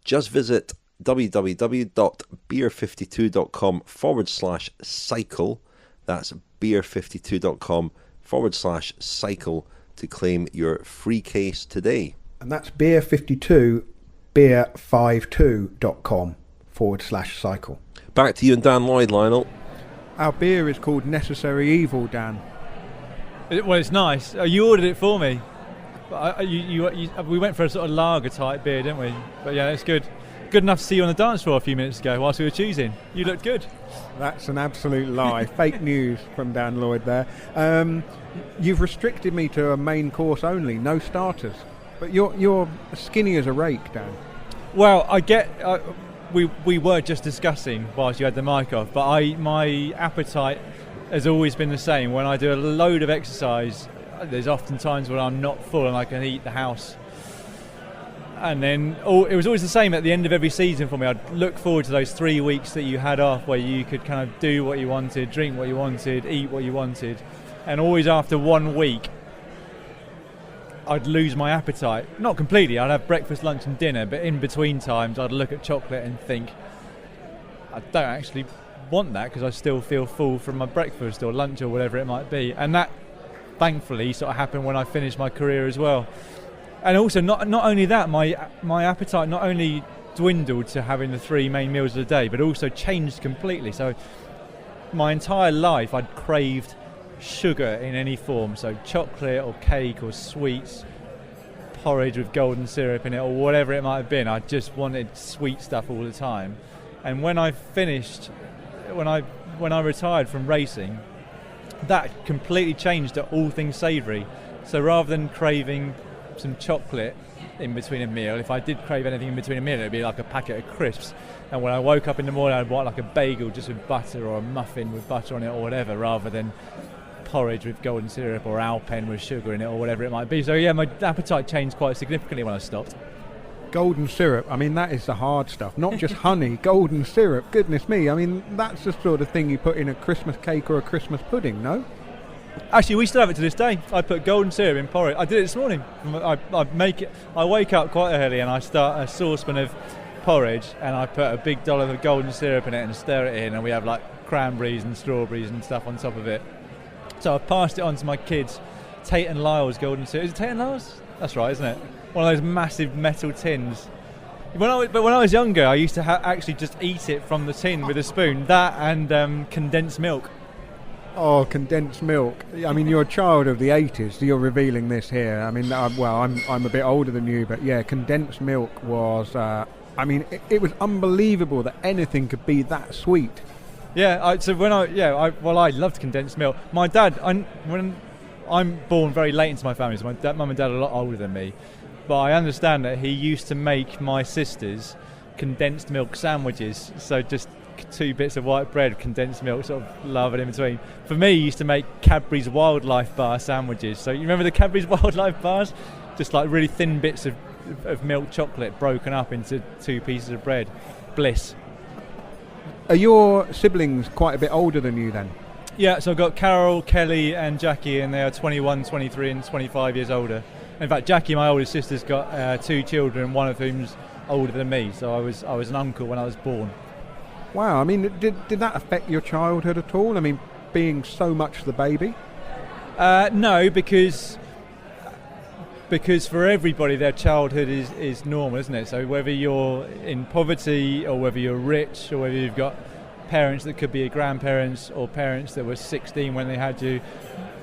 Just visit www.beer52.com/cycle. That's beer52.com/cycle to claim your free case today. And that's Beer 52. beer52.com/cycle. Back to you and Dan Lloyd, Lionel. Our beer is called Necessary Evil, Dan. Well, it's nice. You ordered it for me. We went for a sort of lager type beer, didn't we? But yeah, it's good. Good enough to see you on the dance floor a few minutes ago whilst we were choosing. You looked good. That's an absolute lie. Fake news from Dan Lloyd there. You've restricted me to a main course only, no starters. But you're skinny as a rake, Dan. Well, I get. We were just discussing whilst you had the mic off, but my appetite has always been the same. When I do a load of exercise, there's often times when I'm not full and I can eat the house. And then it was always the same at the end of every season for me. I'd look forward to those 3 weeks that you had off, where you could kind of do what you wanted, drink what you wanted, eat what you wanted, and always after 1 week, I'd lose my appetite. Not completely, I'd have breakfast, lunch and dinner, but in between times I'd look at chocolate and think, I don't actually want that because I still feel full from my breakfast or lunch or whatever it might be. And that, thankfully, sort of happened when I finished my career as well. And also, not only that, my appetite not only dwindled to having the 3 main meals of the day, but also changed completely. So my entire life I'd craved sugar in any form, so chocolate or cake or sweets, porridge with golden syrup in it or whatever it might have been. I just wanted sweet stuff all the time. And when I retired from racing, that completely changed to all things savoury. So rather than craving some chocolate in between a meal, if I did crave anything in between a meal, it would be like a packet of crisps. And when I woke up in the morning, I'd want like a bagel just with butter or a muffin with butter on it or whatever, rather than porridge with golden syrup or Alpen with sugar in it or whatever it might be. So yeah, my appetite changed quite significantly when I stopped. Golden syrup, I mean, that is the hard stuff, not just honey. Golden syrup, goodness me, I mean, that's the sort of thing you put in a Christmas cake or a Christmas pudding, no? Actually, we still have it to this day. I put golden syrup in porridge. I did it this morning. I wake up quite early and I start a saucepan of porridge and I put a big dollop of golden syrup in it and stir it in, and we have like cranberries and strawberries and stuff on top of it. So I've passed it on to my kids. Tate and Lyle's golden syrup. Is it Tate and Lyle's? That's right, isn't it? One of those massive metal tins. When I was younger, I used to actually just eat it from the tin with a spoon. That and condensed milk. Oh, condensed milk. I mean, you're a child of the 80s, so you're revealing this here. I mean, I'm a bit older than you, but yeah, condensed milk was... it was unbelievable that anything could be that sweet. Yeah, I loved condensed milk. My dad, I'm born very late into my family, so my mum and dad are a lot older than me, but I understand that he used to make my sisters condensed milk sandwiches, so just 2 bits of white bread, condensed milk, sort of lather in between. For me, he used to make Cadbury's Wildlife Bar sandwiches. So you remember the Cadbury's Wildlife Bars? Just like really thin bits of milk chocolate broken up into 2 pieces of bread. Bliss. Are your siblings quite a bit older than you then? Yeah, so I've got Carol, Kelly and Jackie, and they are 21, 23 and 25 years older. In fact, Jackie, my oldest sister's got 2 children, one of whom's older than me, so I was an uncle when I was born. Wow, I mean, did that affect your childhood at all? I mean, being so much the baby? No, because for everybody their childhood is normal, isn't it? So whether you're in poverty or whether you're rich or whether you've got parents that could be your grandparents or parents that were 16 when they had you,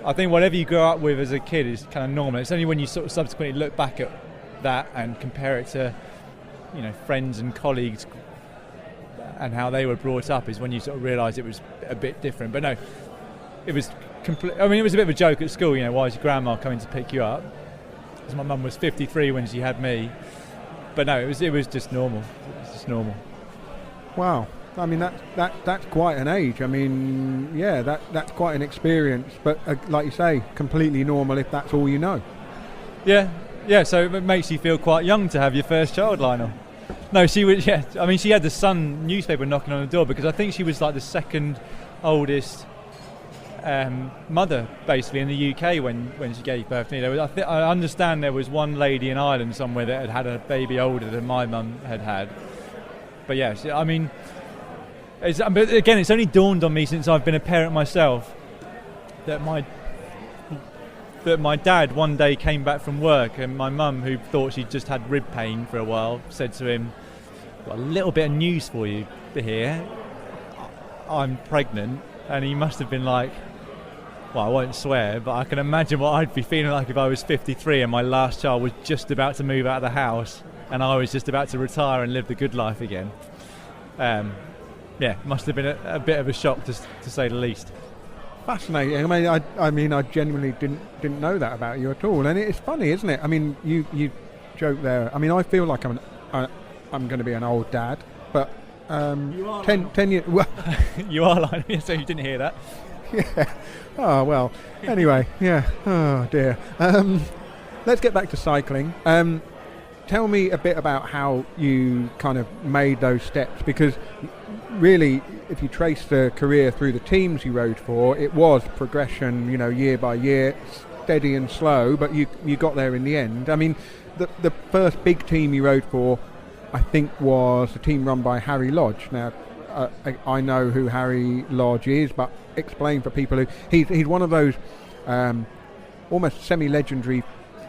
I think whatever you grow up with as a kid is kind of normal. It's only when you sort of subsequently look back at that and compare it to, friends and colleagues and how they were brought up is when you sort of realise it was a bit different. But no, it was it was a bit of a joke at school, why is your grandma coming to pick you up? Because my mum was 53 when she had me. But no, it was just normal. It was just normal. Wow. I mean, that's quite an age. I mean, yeah, that's quite an experience. But like you say, completely normal if that's all you know. Yeah, so it makes you feel quite young to have your first child, Lionel. No, she was, yeah. I mean, she had the Sun newspaper knocking on the door because I think she was like the second oldest mother, basically, in the UK when she gave birth to me. I understand there was one lady in Ireland somewhere that had a baby older than my mum had. But yes, I mean, but again, it's only dawned on me since I've been a parent myself that my dad one day came back from work and my mum, who thought she'd just had rib pain for a while, said to him, "Got a little bit of news for you here. I'm pregnant." And he must have been like, well, I won't swear, but I can imagine what I'd be feeling like if I was 53 and my last child was just about to move out of the house and I was just about to retire and live the good life again. Must have been a bit of a shock to say the least. Fascinating. I mean, I genuinely didn't know that about you at all, and it's funny, isn't it? I mean, you joke there. I mean, I feel like I'm going to be an old dad, but 10 years. Well, you are lying, so you didn't hear that. Yeah. Oh well. Anyway, yeah. Oh dear. Let's get back to cycling. tell me a bit about how you kind of made those steps, because really, if you trace the career through the teams you rode for, it was progression, year by year, steady and slow, but you got there in the end. I mean, the first big team you rode for, I think, was a team run by Harry Lodge. Now, I know who Harry Lodge is, but explain for people who he's one of those almost semi-legendary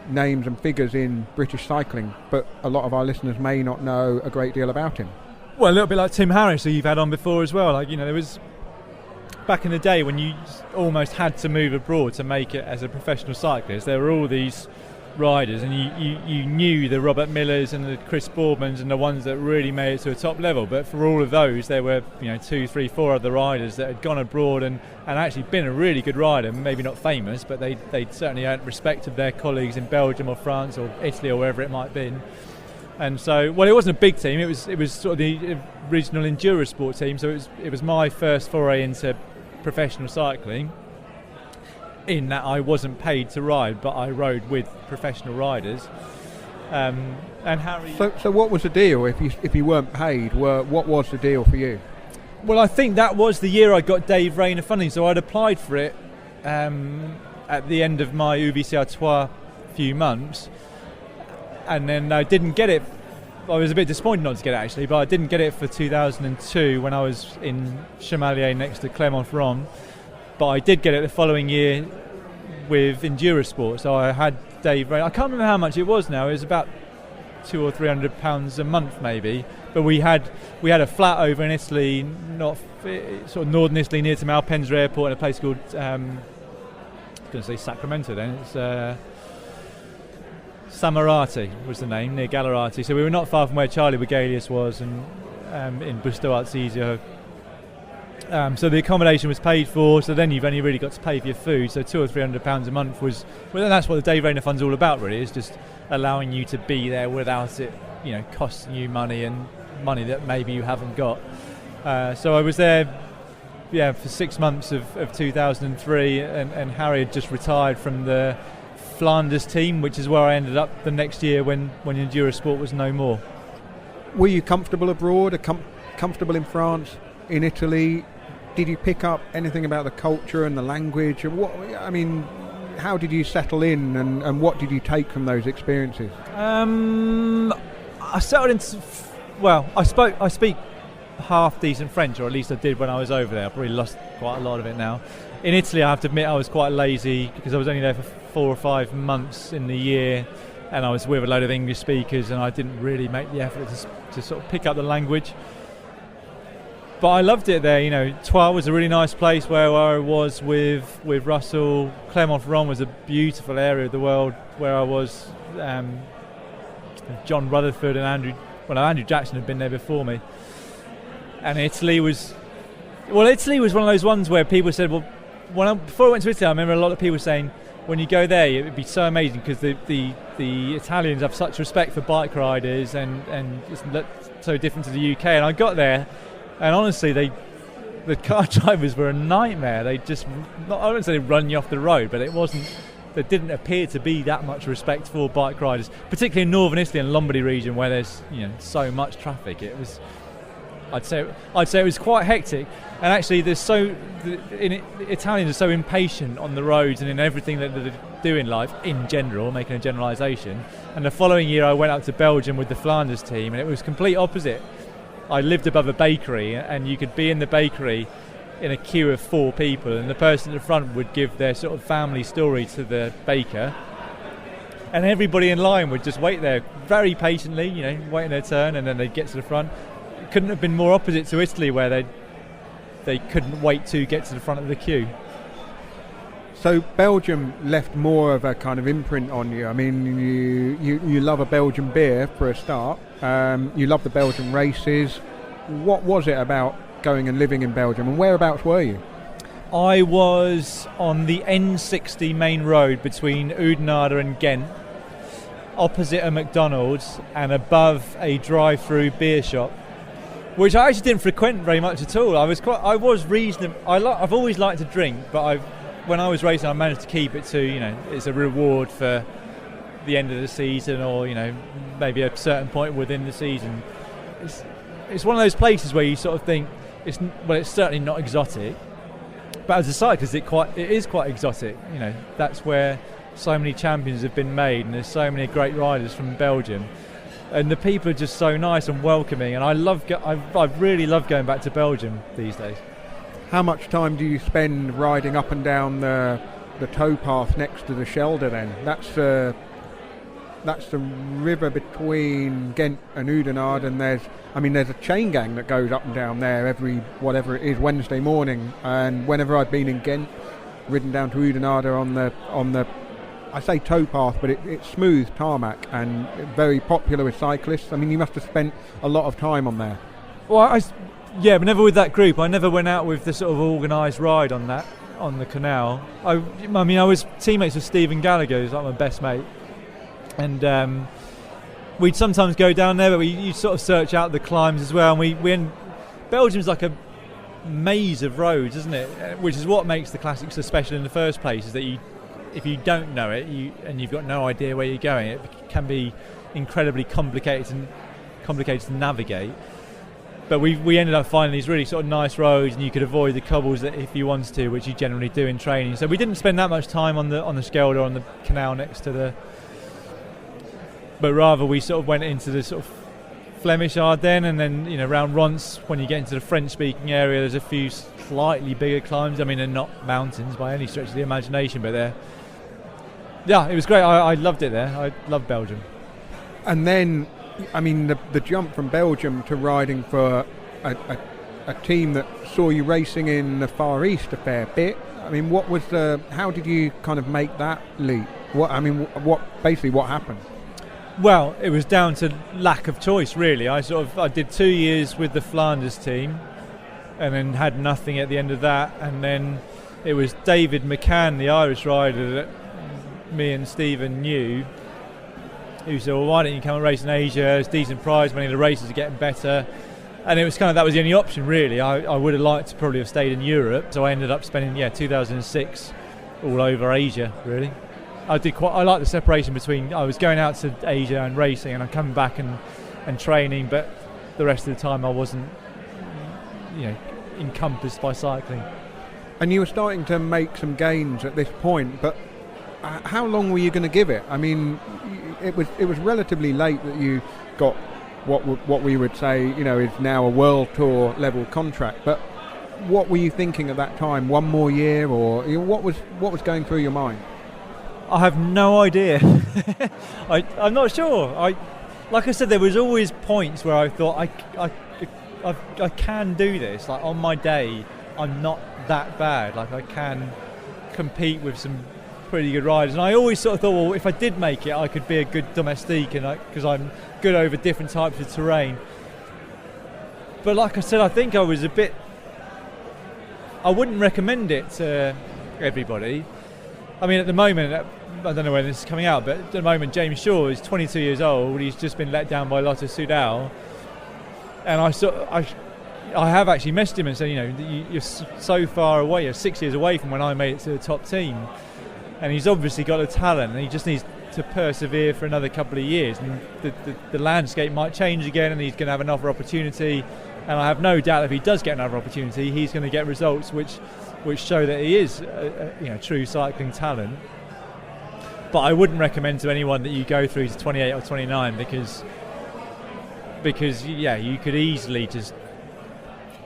names and figures in British cycling, but a lot of our listeners may not know a great deal about him. Well, a little bit like Tim Harris, who you've had on before as well. There was back in the day when you almost had to move abroad to make it as a professional cyclist. There were all these riders, and you knew the Robert Millers and the Chris Boardmans and the ones that really made it to a top level. But for all of those, there were 2, 3, 4 other riders that had gone abroad and actually been a really good rider. Maybe not famous, but they'd certainly earned respect of their colleagues in Belgium or France or Italy or wherever it might have been. And so, well, it wasn't a big team. It was sort of the regional enduro sport team. So it was my first foray into professional cycling, in that I wasn't paid to ride, but I rode with professional riders. And Harry. So what was the deal if you weren't paid? What was the deal for you? Well, I think that was the year I got Dave Rayner funding. So I'd applied for it at the end of my UVC Artois few months, and then I didn't get it. I was a bit disappointed not to get it, actually, but I didn't get it for 2002 when I was in Chamalier next to Clermont-Ferrand. But I did get it the following year with Enduro-Sport. So I had Dave Rayner. I can't remember how much it was now. It was about £200 or £300 a month, maybe. But we had a flat over in Italy, not sort of northern Italy, near to Malpensa Airport, in a place called I was going to say Sacramento. Then it's Samarati was the name, near Gallerati. So we were not far from where Charlie Wegelius was, and in Busto Arzizio. So the accommodation was paid for, so then you've only really got to pay for your food. So £200 or £300 a month was, well, that's what the Dave Rayner Fund's all about, really. It's just allowing you to be there without it, costing you money, and money that maybe you haven't got. So I was there, for 6 months of 2003, and Harry had just retired from the Flanders team, which is where I ended up the next year when Enduro-Sport was no more. Were you comfortable abroad, comfortable in France, in Italy? Did you pick up anything about the culture and the language? How did you settle in, and what did you take from those experiences? I settled into, I speak half decent French, or at least I did when I was over there. I probably lost quite a lot of it now. In Italy, I have to admit, I was quite lazy because I was only there for 4 or 5 months in the year, and I was with a load of English speakers, and I didn't really make the effort to sort of pick up the language. But I loved it there. Troyes was a really nice place where I was with Russell. Clermont-Ferrand was a beautiful area of the world where I was. John Rutherford and Andrew Jackson had been there before me. And Italy was one of those ones where people said, before I went to Italy, I remember a lot of people saying, when you go there, it would be so amazing because the Italians have such respect for bike riders, and it's so different to the UK. And I got there, and honestly, the car drivers were a nightmare. They just, I wouldn't say they run you off the road, but there didn't appear to be that much respect for bike riders, particularly in northern Italy and Lombardy region where there's so much traffic. It was, I'd say it was quite hectic, and actually Italians are so impatient on the roads and in everything that they do in life in general, making a generalisation. And the following year I went up to Belgium with the Flanders team, and it was complete opposite. I lived above a bakery, and you could be in the bakery in a queue of 4 people, and the person at the front would give their sort of family story to the baker, and everybody in line would just wait there very patiently, waiting their turn, and then they'd get to the front. It couldn't have been more opposite to Italy, where they couldn't wait to get to the front of the queue. So Belgium left more of a kind of imprint on you. I mean, you love a Belgian beer for a start. You love the Belgian races. What was it about going and living in Belgium, and whereabouts were you? I was on the N60 main road between Oudenaarde and Ghent, opposite a McDonald's and above a drive-through beer shop, which I actually didn't frequent very much at all. I've always liked to drink, but when I was racing, I managed to keep it to, it's a reward for the end of the season, or maybe a certain point within the season. It's one of those places where you sort of think it's certainly not exotic, but as a cyclist it is quite exotic. That's where so many champions have been made, and there's so many great riders from Belgium, and the people are just so nice and welcoming, and I really love going back to Belgium these days. How much time do you spend riding up and down the towpath next to the Schelde then? That's the river between Ghent and Oudenaarde, and there's a chain gang that goes up and down there every Wednesday morning, and whenever I've been in Ghent, ridden down to Oudenaarde on the I say towpath, but it's smooth tarmac and very popular with cyclists. You must have spent a lot of time on there. Well, but never with that group. I never went out with the sort of organised ride on the canal. I was teammates with Stephen Gallagher, who's like my best mate, and we'd sometimes go down there, but you sort of search out the climbs as well. And Belgium's like a maze of roads, isn't it? Which is what makes the Classics so special in the first place, is that if you don't know it, and you've got no idea where you're going, it can be incredibly complicated to navigate. But we ended up finding these really sort of nice roads, and you could avoid the cobbles if you wanted to, which you generally do in training. So we didn't spend that much time on the Schelde or on the canal next to but rather we sort of went into the sort of Flemish Ardennes, and then around Rons, when you get into the French-speaking area, there's a few slightly bigger climbs. They're not mountains by any stretch of the imagination, but it was great. I loved it there. I love Belgium. And then, the jump from Belgium to riding for a team that saw you racing in the Far East a fair bit. How did you kind of make that leap? What happened? Well, it was down to lack of choice, really. I did 2 years with the Flanders team, and then had nothing at the end of that. And then it was David McCann, the Irish rider that me and Stephen knew, who said, well, why don't you come and race in Asia? There's decent prize money, the races are getting better. And it was that was the only option, really. I would have liked to probably have stayed in Europe, so I ended up spending 2006 all over Asia, really. I like the separation between, I was going out to Asia and racing, and I'm coming back and training, but the rest of the time I wasn't encompassed by cycling. And you were starting to make some gains at this point, but how long were you going to give it? It was relatively late that you got what we would say is now a world tour level contract, but what were you thinking at that time? One more year, or what was going through your mind? I have no idea. I'm not sure. Like I said, there was always points where I thought I can do this. Like on my day, I'm not that bad. Like I can compete with some pretty good riders. And I always sort of thought, well, if I did make it, I could be a good domestique, and because I'm good over different types of terrain. But like I said, I think I was I wouldn't recommend it to everybody. At the moment, I don't know when this is coming out, but at the moment James Shaw is 22 years old. He's just been let down by Lotto Soudal, and I have actually messaged him and said, you're so far away. You're 6 years away from when I made it to the top team, and he's obviously got a talent, and he just needs to persevere for another couple of years, and the landscape might change again, and he's going to have another opportunity. And I have no doubt if he does get another opportunity, he's going to get results which show that he is a true cycling talent. But I wouldn't recommend to anyone that you go through to 28 or 29 because you could easily just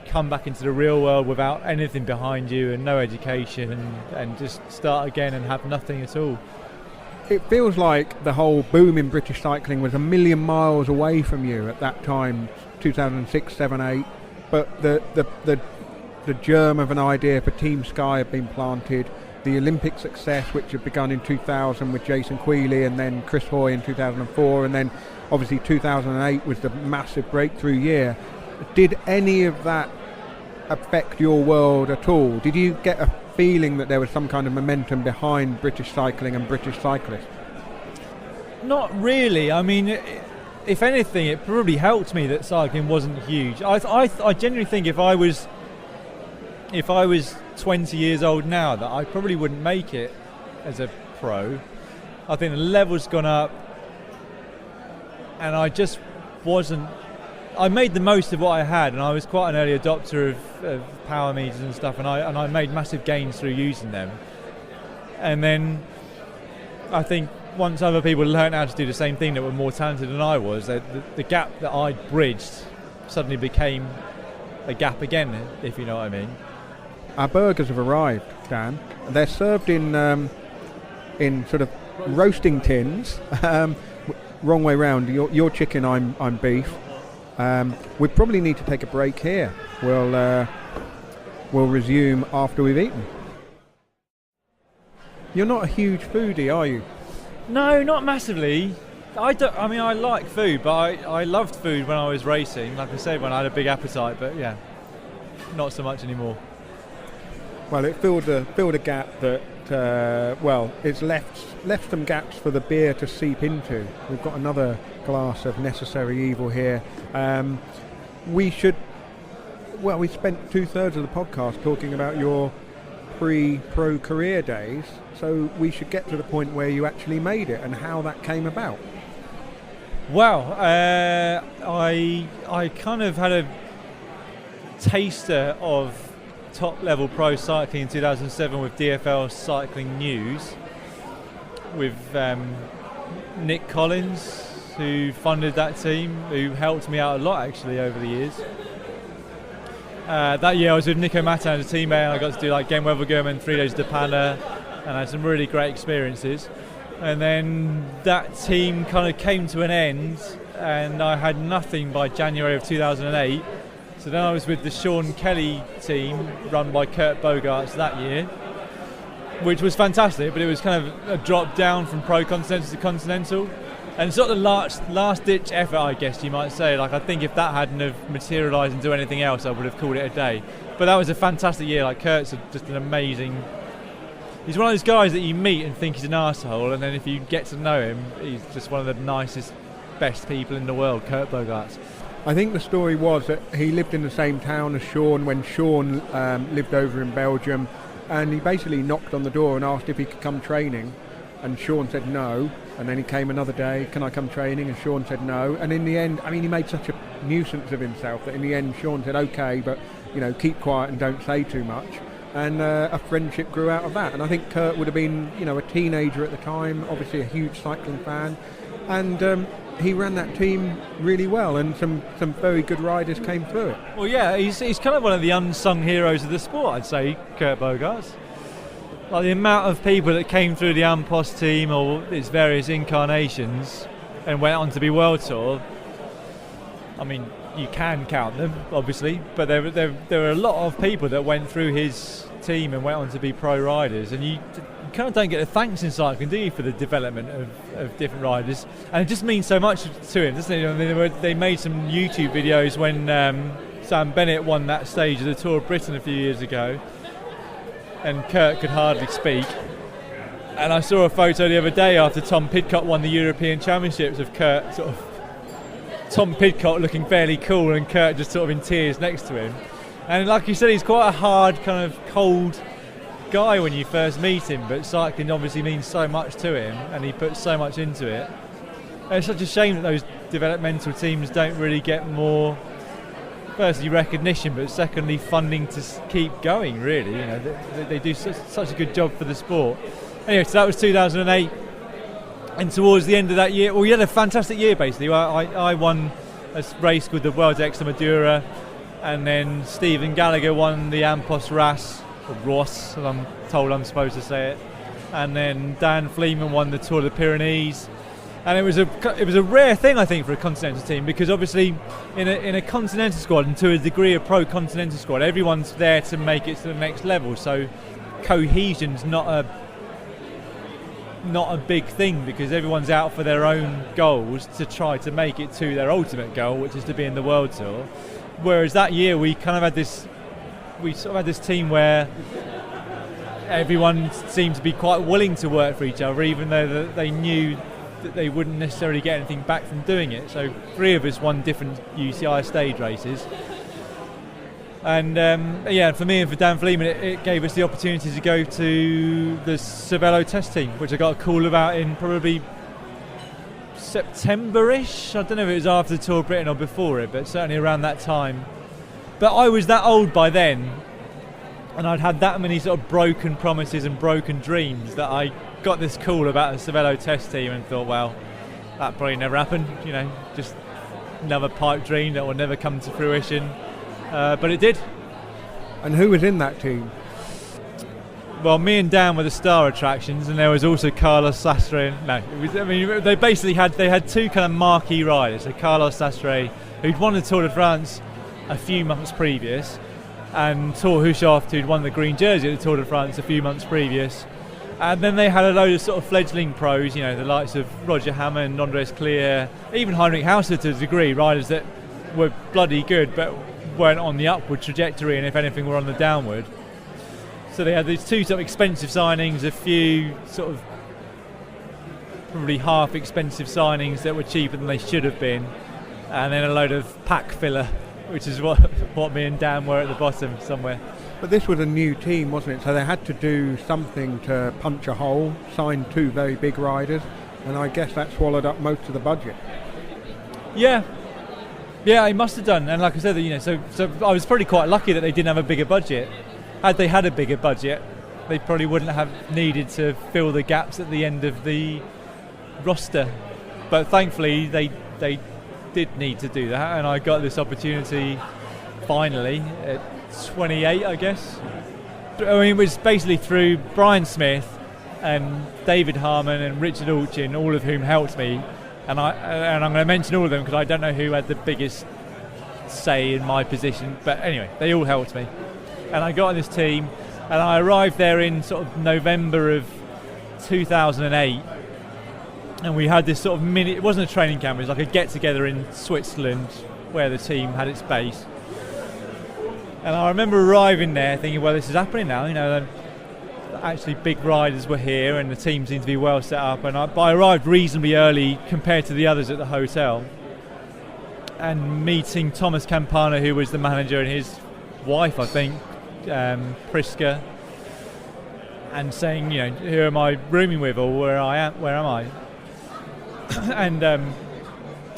come back into the real world without anything behind you and no education, and just start again and have nothing at all. It feels like the whole boom in British cycling was a million miles away from you at that time, 2006, 7, 8, but the germ of an idea for Team Sky had been planted. The Olympic success, which had begun in 2000 with Jason Quealy and then Chris Hoy in 2004, and then obviously 2008 was the massive breakthrough year. Did any of that affect your world at all? Did you get a feeling that there was some kind of momentum behind British cycling and British cyclists? Not really. If anything, it probably helped me that cycling wasn't huge. I genuinely think if I was 20 years old now, that I probably wouldn't make it as a pro, I think the level's gone up, and I just wasn't. I made the most of what I had, and I was quite an early adopter of power meters and stuff, and I made massive gains through using them. And then I think once other people learned how to do the same thing that were more talented than I was, the gap that I'd bridged suddenly became a gap again, if you know what I mean. Our burgers have arrived, Dan. They're served in sort of roasting tins. Wrong way round. You're chicken, I'm beef. We probably need to take a break here. We'll resume after we've eaten. You're not a huge foodie, are you? No, not massively. I like food, but I loved food when I was racing. Like I said, when I had a big appetite, but yeah, not so much anymore. Well, it filled a gap that it's left some gaps for the beer to seep into. We've got another glass of Necessary Evil here. We spent 2/3 of the podcast talking about your pre-pro career days, so we should get to the point where you actually made it and how that came about. Well, I kind of had a taster of top-level pro cycling in 2007 with DFL Cycling News, with Nick Collins, who funded that team, who helped me out a lot actually over the years. That year I was with Nico Matan as a teammate, and I got to do like Genwevelgem and 3 days de Panne, and I had some really great experiences. And then that team kind of came to an end, and I had nothing by January of 2008. So then I was with the Sean Kelly team, run by Kurt Bogarts that year, which was fantastic, but it was kind of a drop down from Pro Continental to Continental. And sort of the last-ditch effort, I guess you might say. Like, I think if that hadn't have materialised into anything else, I would have called it a day. But that was a fantastic year. Like, Kurt's just an amazing... He's one of those guys that you meet and think he's an arsehole, and then if you get to know him, he's just one of the nicest, best people in the world, Kurt Bogarts. I think the story was that he lived in the same town as Sean when Sean lived over in Belgium, and he basically knocked on the door and asked if he could come training, and Sean said no. And then he came another day, can I come training? And Sean said no. And in the end, I mean, he made such a nuisance of himself that in the end Sean said, okay, but, keep quiet and don't say too much. And a friendship grew out of that. And I think Kurt would have been, a teenager at the time, obviously a huge cycling fan. And he ran that team really well, and some very good riders came through it. Well, yeah, he's kind of one of the unsung heroes of the sport, I'd say, Kurt Bogarts. Like the amount of people that came through the Ampos team or its various incarnations and went on to be World Tour. I mean, you can count them, obviously, but there were a lot of people that went through his team and went on to be pro riders. And you kind of don't get the thanks in cycling, do you, for the development of different riders? And it just means so much to him, doesn't it? I mean, they made some YouTube videos when Sam Bennett won that stage of the Tour of Britain a few years ago. And Kurt could hardly speak. And I saw a photo the other day after Tom Pidcock won the European Championships of Kurt, Tom Pidcock looking fairly cool and Kurt just sort of in tears next to him. And like you said, he's quite a hard, kind of cold guy when you first meet him, but cycling obviously means so much to him and he puts so much into it. And it's such a shame that those developmental teams don't really get more, firstly recognition, but secondly funding to keep going, really. They do such a good job for the sport. Anyway, so that was 2008, and towards the end of that year, we had a fantastic year basically. I won a race called the World's Extremadura, and then Stephen Gallagher won the Ampos Ras, or Ross, as I'm told I'm supposed to say it, and then Dan Fleeman won the Tour of the Pyrenees. And it was a rare thing, I think, for a continental team, because obviously in a continental squad, and to a degree a pro continental squad, everyone's there to make it to the next level. So cohesion's not a big thing, because everyone's out for their own goals to try to make it to their ultimate goal, which is to be in the World Tour. Whereas that year we kind of had this team where everyone seemed to be quite willing to work for each other, even though they knew that they wouldn't necessarily get anything back from doing it. So 3 of us won different UCI stage races, And for me and for Dan Fleeman, it gave us the opportunity to go to the Cervélo test team, which I got a call about in probably September-ish. I don't know if it was after the Tour of Britain or before it, but certainly around that time. But I was that old by then, and I'd had that many sort of broken promises and broken dreams that I got this call about a Cervélo test team and thought, well, that probably never happened, just another pipe dream that will never come to fruition. But it did. And who was in that team? Well, me and Dan were the star attractions, and there was also Carlos Sastre. They basically had two kind of marquee riders. So Carlos Sastre, who'd won the Tour de France a few months previous, and Thor Hushovd, who'd won the green jersey at the Tour de France a few months previous. And then they had a load of sort of fledgling pros, the likes of Roger Hammond, Andres Clear, even Heinrich Hauser to a degree, riders that were bloody good but weren't on the upward trajectory, and if anything were on the downward. So they had these two sort of expensive signings, a few sort of probably half expensive signings that were cheaper than they should have been, and then a load of pack filler, which is what me and Dan were at the bottom somewhere. But this was a new team, wasn't it? So they had to do something to punch a hole, sign two very big riders, and I guess that swallowed up most of the budget. Yeah, it must have done. And like I said, so I was probably quite lucky that they didn't have a bigger budget. Had they had a bigger budget, they probably wouldn't have needed to fill the gaps at the end of the roster. But thankfully, they did need to do that, and I got this opportunity finally at 28, I guess. It was basically through Brian Smith and David Harmon and Richard Alchin, all of whom helped me. And I'm going to mention all of them because I don't know who had the biggest say in my position. But anyway, they all helped me. And I got on this team, and I arrived there in sort of November of 2008. And we had this sort of it wasn't a training camp, it was like a get-together in Switzerland where the team had its base. And I remember arriving there thinking, well, this is happening now, actually big riders were here and the team seemed to be well set up. And I arrived reasonably early compared to the others at the hotel. And meeting Thomas Campana, who was the manager, and his wife, I think, Priska, and saying, who am I rooming with, or where am I? And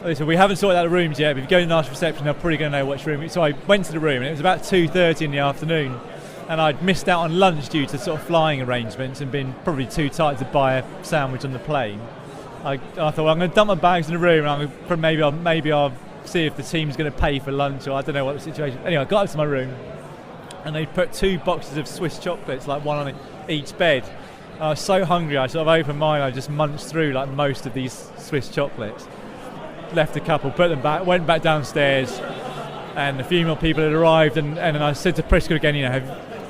they said, we haven't sorted out the rooms yet, but if you go to the nice reception, they're probably going to know which room. So I went to the room, and it was about 2:30 in the afternoon, and I'd missed out on lunch due to sort of flying arrangements and been probably too tight to buy a sandwich on the plane. I thought, well, I'm going to dump my bags in the room, and maybe I'll see if the team's going to pay for lunch, or I don't know what the situation. Anyway, I got up to my room, and they put 2 boxes of Swiss chocolates, like one on each bed. I was so hungry, I sort of opened mine, I just munched through like most of these Swiss chocolates. Left a couple, put them back, went back downstairs, and a few more people had arrived, and I said to Priska again,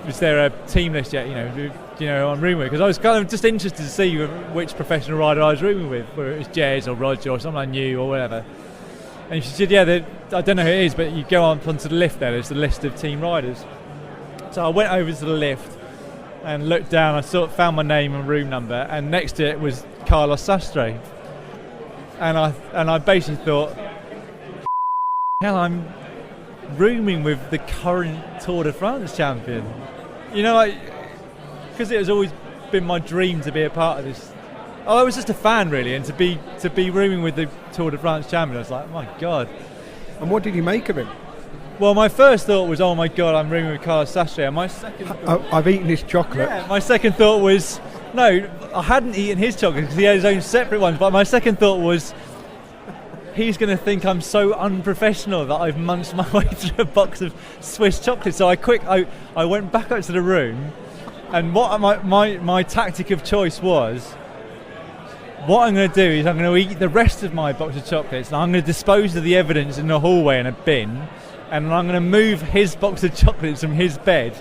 is there a team list yet, I'm rooming with? Because I was kind of just interested to see which professional rider I was rooming with, whether it was Jez or Roger or someone I knew or whatever. And she said, I don't know who it is, but you go onto the lift there's the list of team riders. So I went over to the lift and looked down, I sort of found my name and room number, and next to it was Carlos Sastre. And I basically thought, hell, I'm rooming with the current Tour de France champion. Because it has always been my dream to be a part of this. I was just a fan, really, and to be rooming with the Tour de France champion, I was like, my God. And what did you make of him? Well, my first thought was, oh my God, I'm rooming with Carlos Sastre. And my second thought, I've eaten his chocolate. Yeah, my second thought was, no, I hadn't eaten his chocolate because he had his own separate ones. But my second thought was, he's going to think I'm so unprofessional that I've munched my way through a box of Swiss chocolates. So I went back up to the room, and what my tactic of choice was, what I'm going to do is I'm going to eat the rest of my box of chocolates, and I'm going to dispose of the evidence in the hallway in a bin, and I'm going to move his box of chocolates from his bed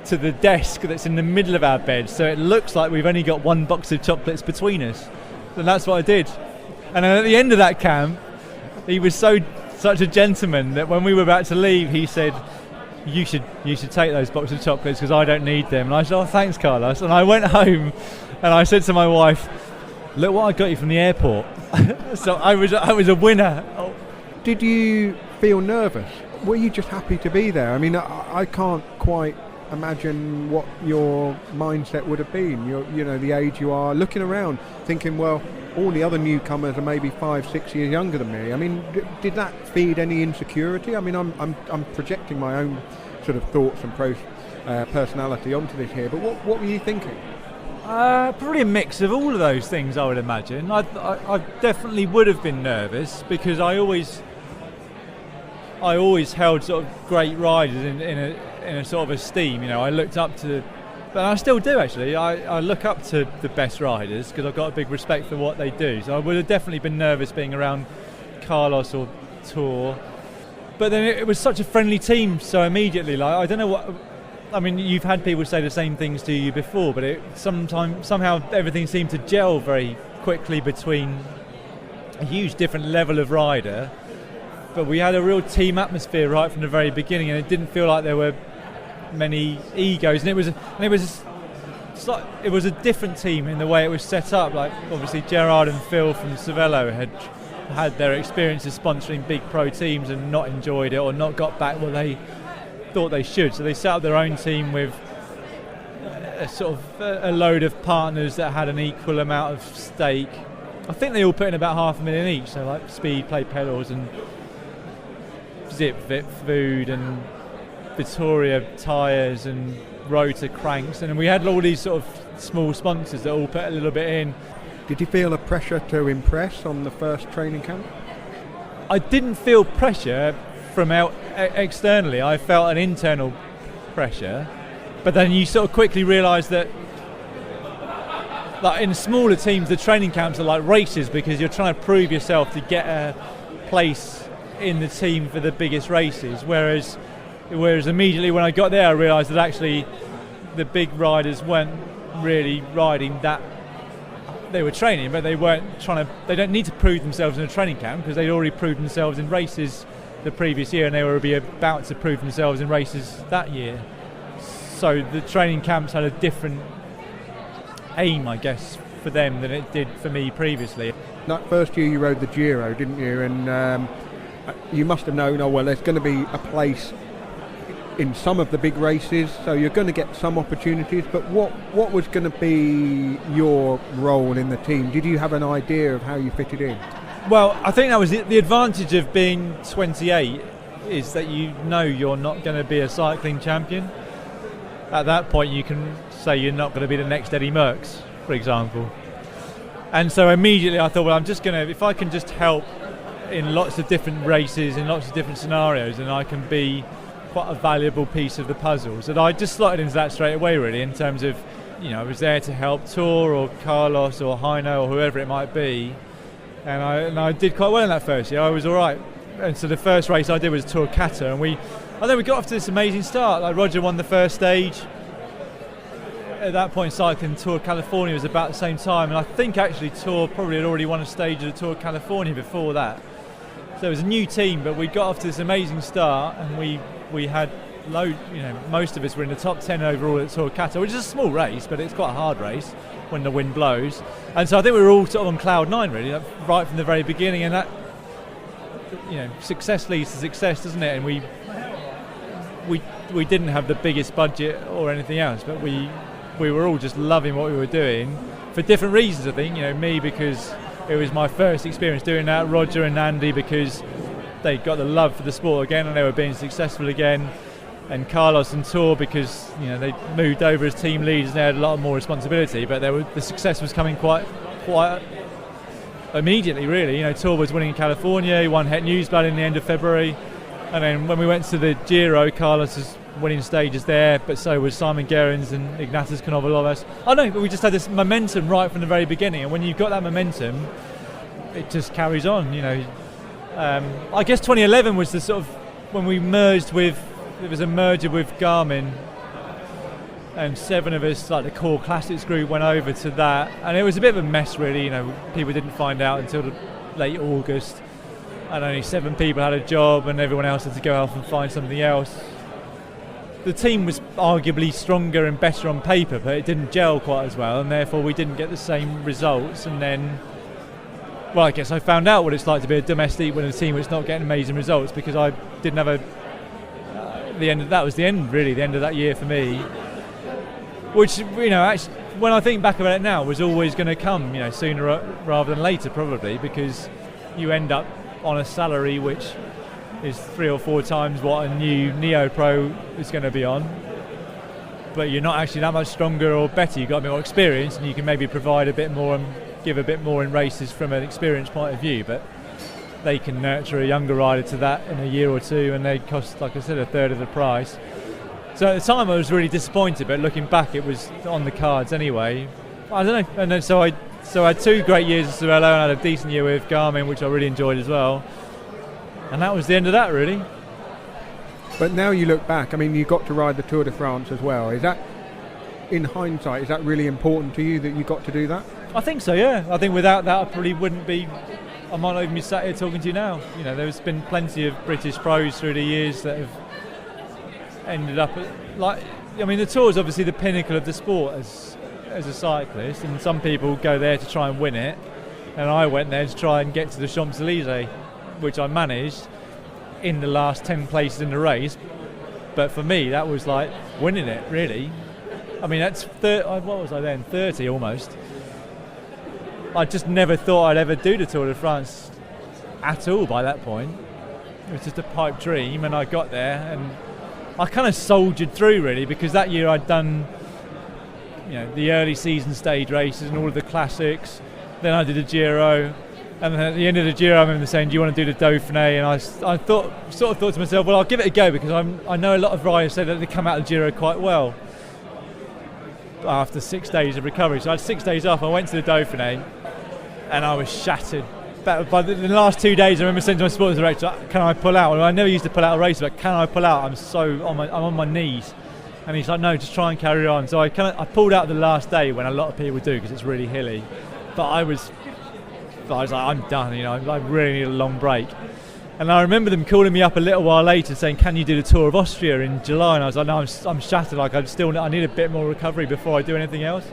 to the desk that's in the middle of our bed, so it looks like we've only got one box of chocolates between us. And that's what I did. And then at the end of that camp, he was such a gentleman that when we were about to leave, he said, you should take those boxes of chocolates because I don't need them. And I said, oh, thanks, Carlos. And I went home and I said to my wife, look what I got you from the airport. So I was a winner. Did you feel nervous? were you just happy to be there? I mean, I can't quite imagine what your mindset would have been. The age you are, looking around, thinking, well, all the other newcomers are maybe 5-6 years younger than me. I mean, did that feed any insecurity? I mean, I'm projecting my own sort of thoughts and personality onto this here, but what were you thinking? Probably a mix of all of those things, I would imagine. I definitely would have been nervous because I always held sort of great riders in a sort of esteem. I looked up to, but I still do actually. I look up to the best riders because I've got a big respect for what they do. So I would have definitely been nervous being around Carlos or Tor. But then it was such a friendly team, so immediately, I don't know what. I mean, you've had people say the same things to you before, but somehow everything seemed to gel very quickly between a huge different level of rider. But we had a real team atmosphere right from the very beginning, and it didn't feel like there were many egos. And it was a different team in the way it was set up. Like obviously Gerard and Phil from Cervélo had their experiences sponsoring big pro teams and not enjoyed it or not got back what they thought they should, so they set up their own team with a load of partners that had an equal amount of stake. I think they all put in about $500,000 each, so like Speed, Play Pedals and Zip Food and Vittoria Tyres and Rotor Cranks, and we had all these sort of small sponsors that all put a little bit in. Did you feel a pressure to impress on the first training camp? I didn't feel pressure from externally. I felt an internal pressure, but then you sort of quickly realise that like in smaller teams the training camps are like races because you're trying to prove yourself to get a place in the team for the biggest races, whereas immediately when I got there I realised that actually the big riders weren't really riding that. They were training, but they don't need to prove themselves in a training camp because they'd already proved themselves in races the previous year, and they were about to prove themselves in races that year. So the training camps had a different aim, I guess, for them than it did for me previously. That first year you rode the Giro, didn't you? And you must have known, there's going to be a place in some of the big races, so you're going to get some opportunities, but what was going to be your role in the team? Did you have an idea of how you fitted in? Well, I think that was the advantage of being 28 is that you're not going to be a cycling champion. At that point you can say you're not going to be the next Eddie Merckx, for example. And so immediately I thought, well, I'm just going to, if I can just help in lots of different races, in lots of different scenarios, then I can be quite a valuable piece of the puzzle. So I just slotted into that straight away really, in terms of, I was there to help Tor or Carlos or Heino or whoever it might be. And I did quite well in that first year. I was all right. And so the first race I did was Tour Cata, and I think we got off to this amazing start. Like Roger won the first stage. At that point, cycling Tour California was about the same time, and I think actually Tour probably had already won a stage of the Tour California before that. So it was a new team, but we got off to this amazing start, and we had most of us were in the top 10 overall at Tour Cata, which is a small race, but it's quite a hard race when the wind blows. And so I think we were all sort of on cloud nine really, right from the very beginning, and that, success leads to success, doesn't it? And we didn't have the biggest budget or anything else, but we were all just loving what we were doing for different reasons. I think, me because it was my first experience doing that, Roger and Andy because they got the love for the sport again and they were being successful again, and Carlos and Tor because they moved over as team leaders and they had a lot more responsibility, but the success was coming quite immediately really. Tor was winning in California, he won Het Nieuwsblad in the end of February, and then when we went to the Giro, Carlos was winning stages there, but so was Simon Gerrans and Ignatius Konovalovas. I don't know, but we just had this momentum right from the very beginning, and when you've got that momentum it just carries on. I guess 2011 was the sort of when we merged with, it was a merger with Garmin, and 7 of us, like the core classics group, went over to that, and it was a bit of a mess really. People didn't find out until late August, and only 7 people had a job and everyone else had to go off and find something else. The team was arguably stronger and better on paper, but it didn't gel quite as well, and therefore we didn't get the same results. And then, well, I guess I found out what it's like to be a domestique with a team that's not getting amazing results, because I didn't have that was the end of that year for me. Which, actually, when I think back about it now, was always going to come, sooner rather than later, probably, because you end up on a salary which is 3 or 4 times what a new Neo Pro is going to be on. But you're not actually that much stronger or better. You've got a bit more experience, and you can maybe provide a bit more and give a bit more in races from an experience point of view. But they can nurture a younger rider to that in a year or two, and they cost, like I said, a third of the price. So at the time I was really disappointed, but looking back it was on the cards anyway. I don't know. And then so I had 2 great years at Cervélo, and I had a decent year with Garmin, which I really enjoyed as well. And that was the end of that, really. But now you look back, you got to ride the Tour de France as well. Is that, in hindsight, is that really important to you that you got to do that? I think so, yeah. I think without that I probably I might not even be sat here talking to you now. There's been plenty of British pros through the years that have ended up the Tour is obviously the pinnacle of the sport as a cyclist, and some people go there to try and win it, and I went there to try and get to the Champs-Élysées, which I managed in the last 10 places in the race. But for me that was like winning it, really. That's what was I then, 30 almost. I just never thought I'd ever do the Tour de France at all by that point. It was just a pipe dream, and I got there and I kind of soldiered through, really, because that year I'd done the early season stage races and all of the classics. Then I did a Giro, and then at the end of the Giro I remember saying, do you want to do the Dauphiné? And I thought to myself, well, I'll give it a go, because I know a lot of riders say that they come out of the Giro quite well after 6 days of recovery. So I had 6 days off. I went to the Dauphiné and I was shattered. By the last 2 days, I remember saying to my sports director, can I pull out? Well, I never used to pull out a race, but can I pull out? I'm on my knees. And he's like, no, just try and carry on. So I pulled out the last day, when a lot of people do, because it's really hilly. But I was like, I'm done, I really need a long break. And I remember them calling me up a little while later saying, can you do the Tour of Austria in July? And I was like, no, I'm shattered. Like, I need a bit more recovery before I do anything else.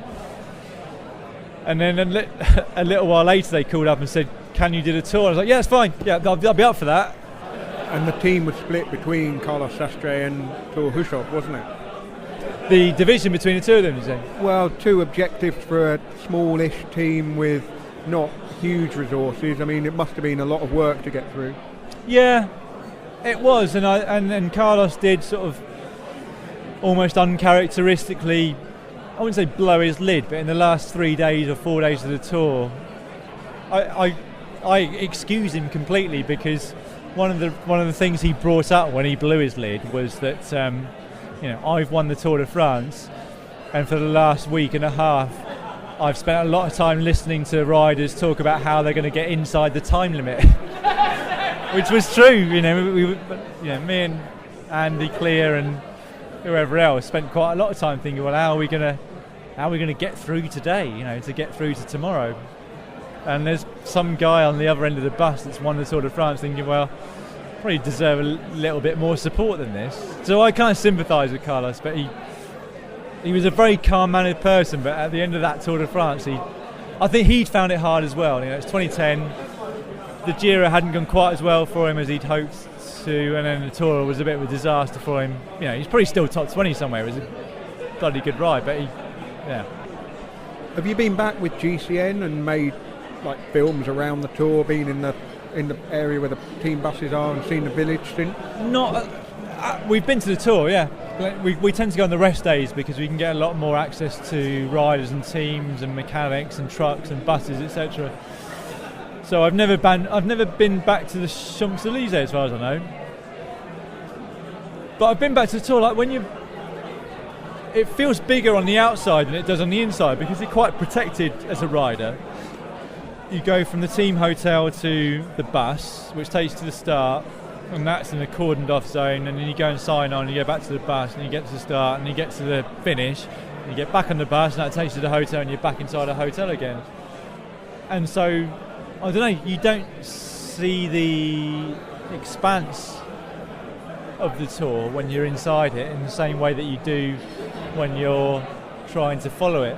And then a little while later they called up and said, can you do the Tour? I was like, yeah, it's fine. Yeah, I'll be up for that. And the team was split between Carlos Sastre and Thor Hushovd, wasn't it? The division between the two of them, you say? Well, 2 objectives for a smallish team with not huge resources. It must have been a lot of work to get through. Yeah, it was. And Carlos did sort of almost uncharacteristically, I wouldn't say blow his lid, but in the last 3 days or 4 days of the Tour, I excuse him completely, because one of the things he brought up when he blew his lid was that I've won the Tour de France, and for the last week and a half I've spent a lot of time listening to riders talk about how they're going to get inside the time limit, which was true. Me and Andy Clear and whoever else spent quite a lot of time thinking, well, how are we going to get through today? To get through to tomorrow. And there's some guy on the other end of the bus that's won the Tour de France thinking, well, probably deserve a little bit more support than this. So I kind of sympathise with Carlos, but he was a very calm-mannered person, but at the end of that Tour de France, I think he'd found it hard as well. It's 2010, the Giro hadn't gone quite as well for him as he'd hoped to, and then the Tour was a bit of a disaster for him. He's probably still top 20 somewhere. It was a bloody good ride, but Have you been back with GCN and made films around the Tour, been in the area where the team buses are, and seen the village since? Not. We've been to the Tour, yeah. We tend to go on the rest days because we can get a lot more access to riders and teams and mechanics and trucks and buses, etc. So I've never been back to the Champs-Élysées as far as I know. But I've been back to the Tour. It feels bigger on the outside than it does on the inside, because you're quite protected as a rider. You go from the team hotel to the bus, which takes you to the start, and that's in a cordoned off zone, and then you go and sign on, and you go back to the bus, and you get to the start, and you get to the finish, and you get back on the bus, and that takes you to the hotel, and you're back inside a hotel again. And so, I don't know, you don't see the expanse of the Tour when you're inside it in the same way that you do when you're trying to follow it.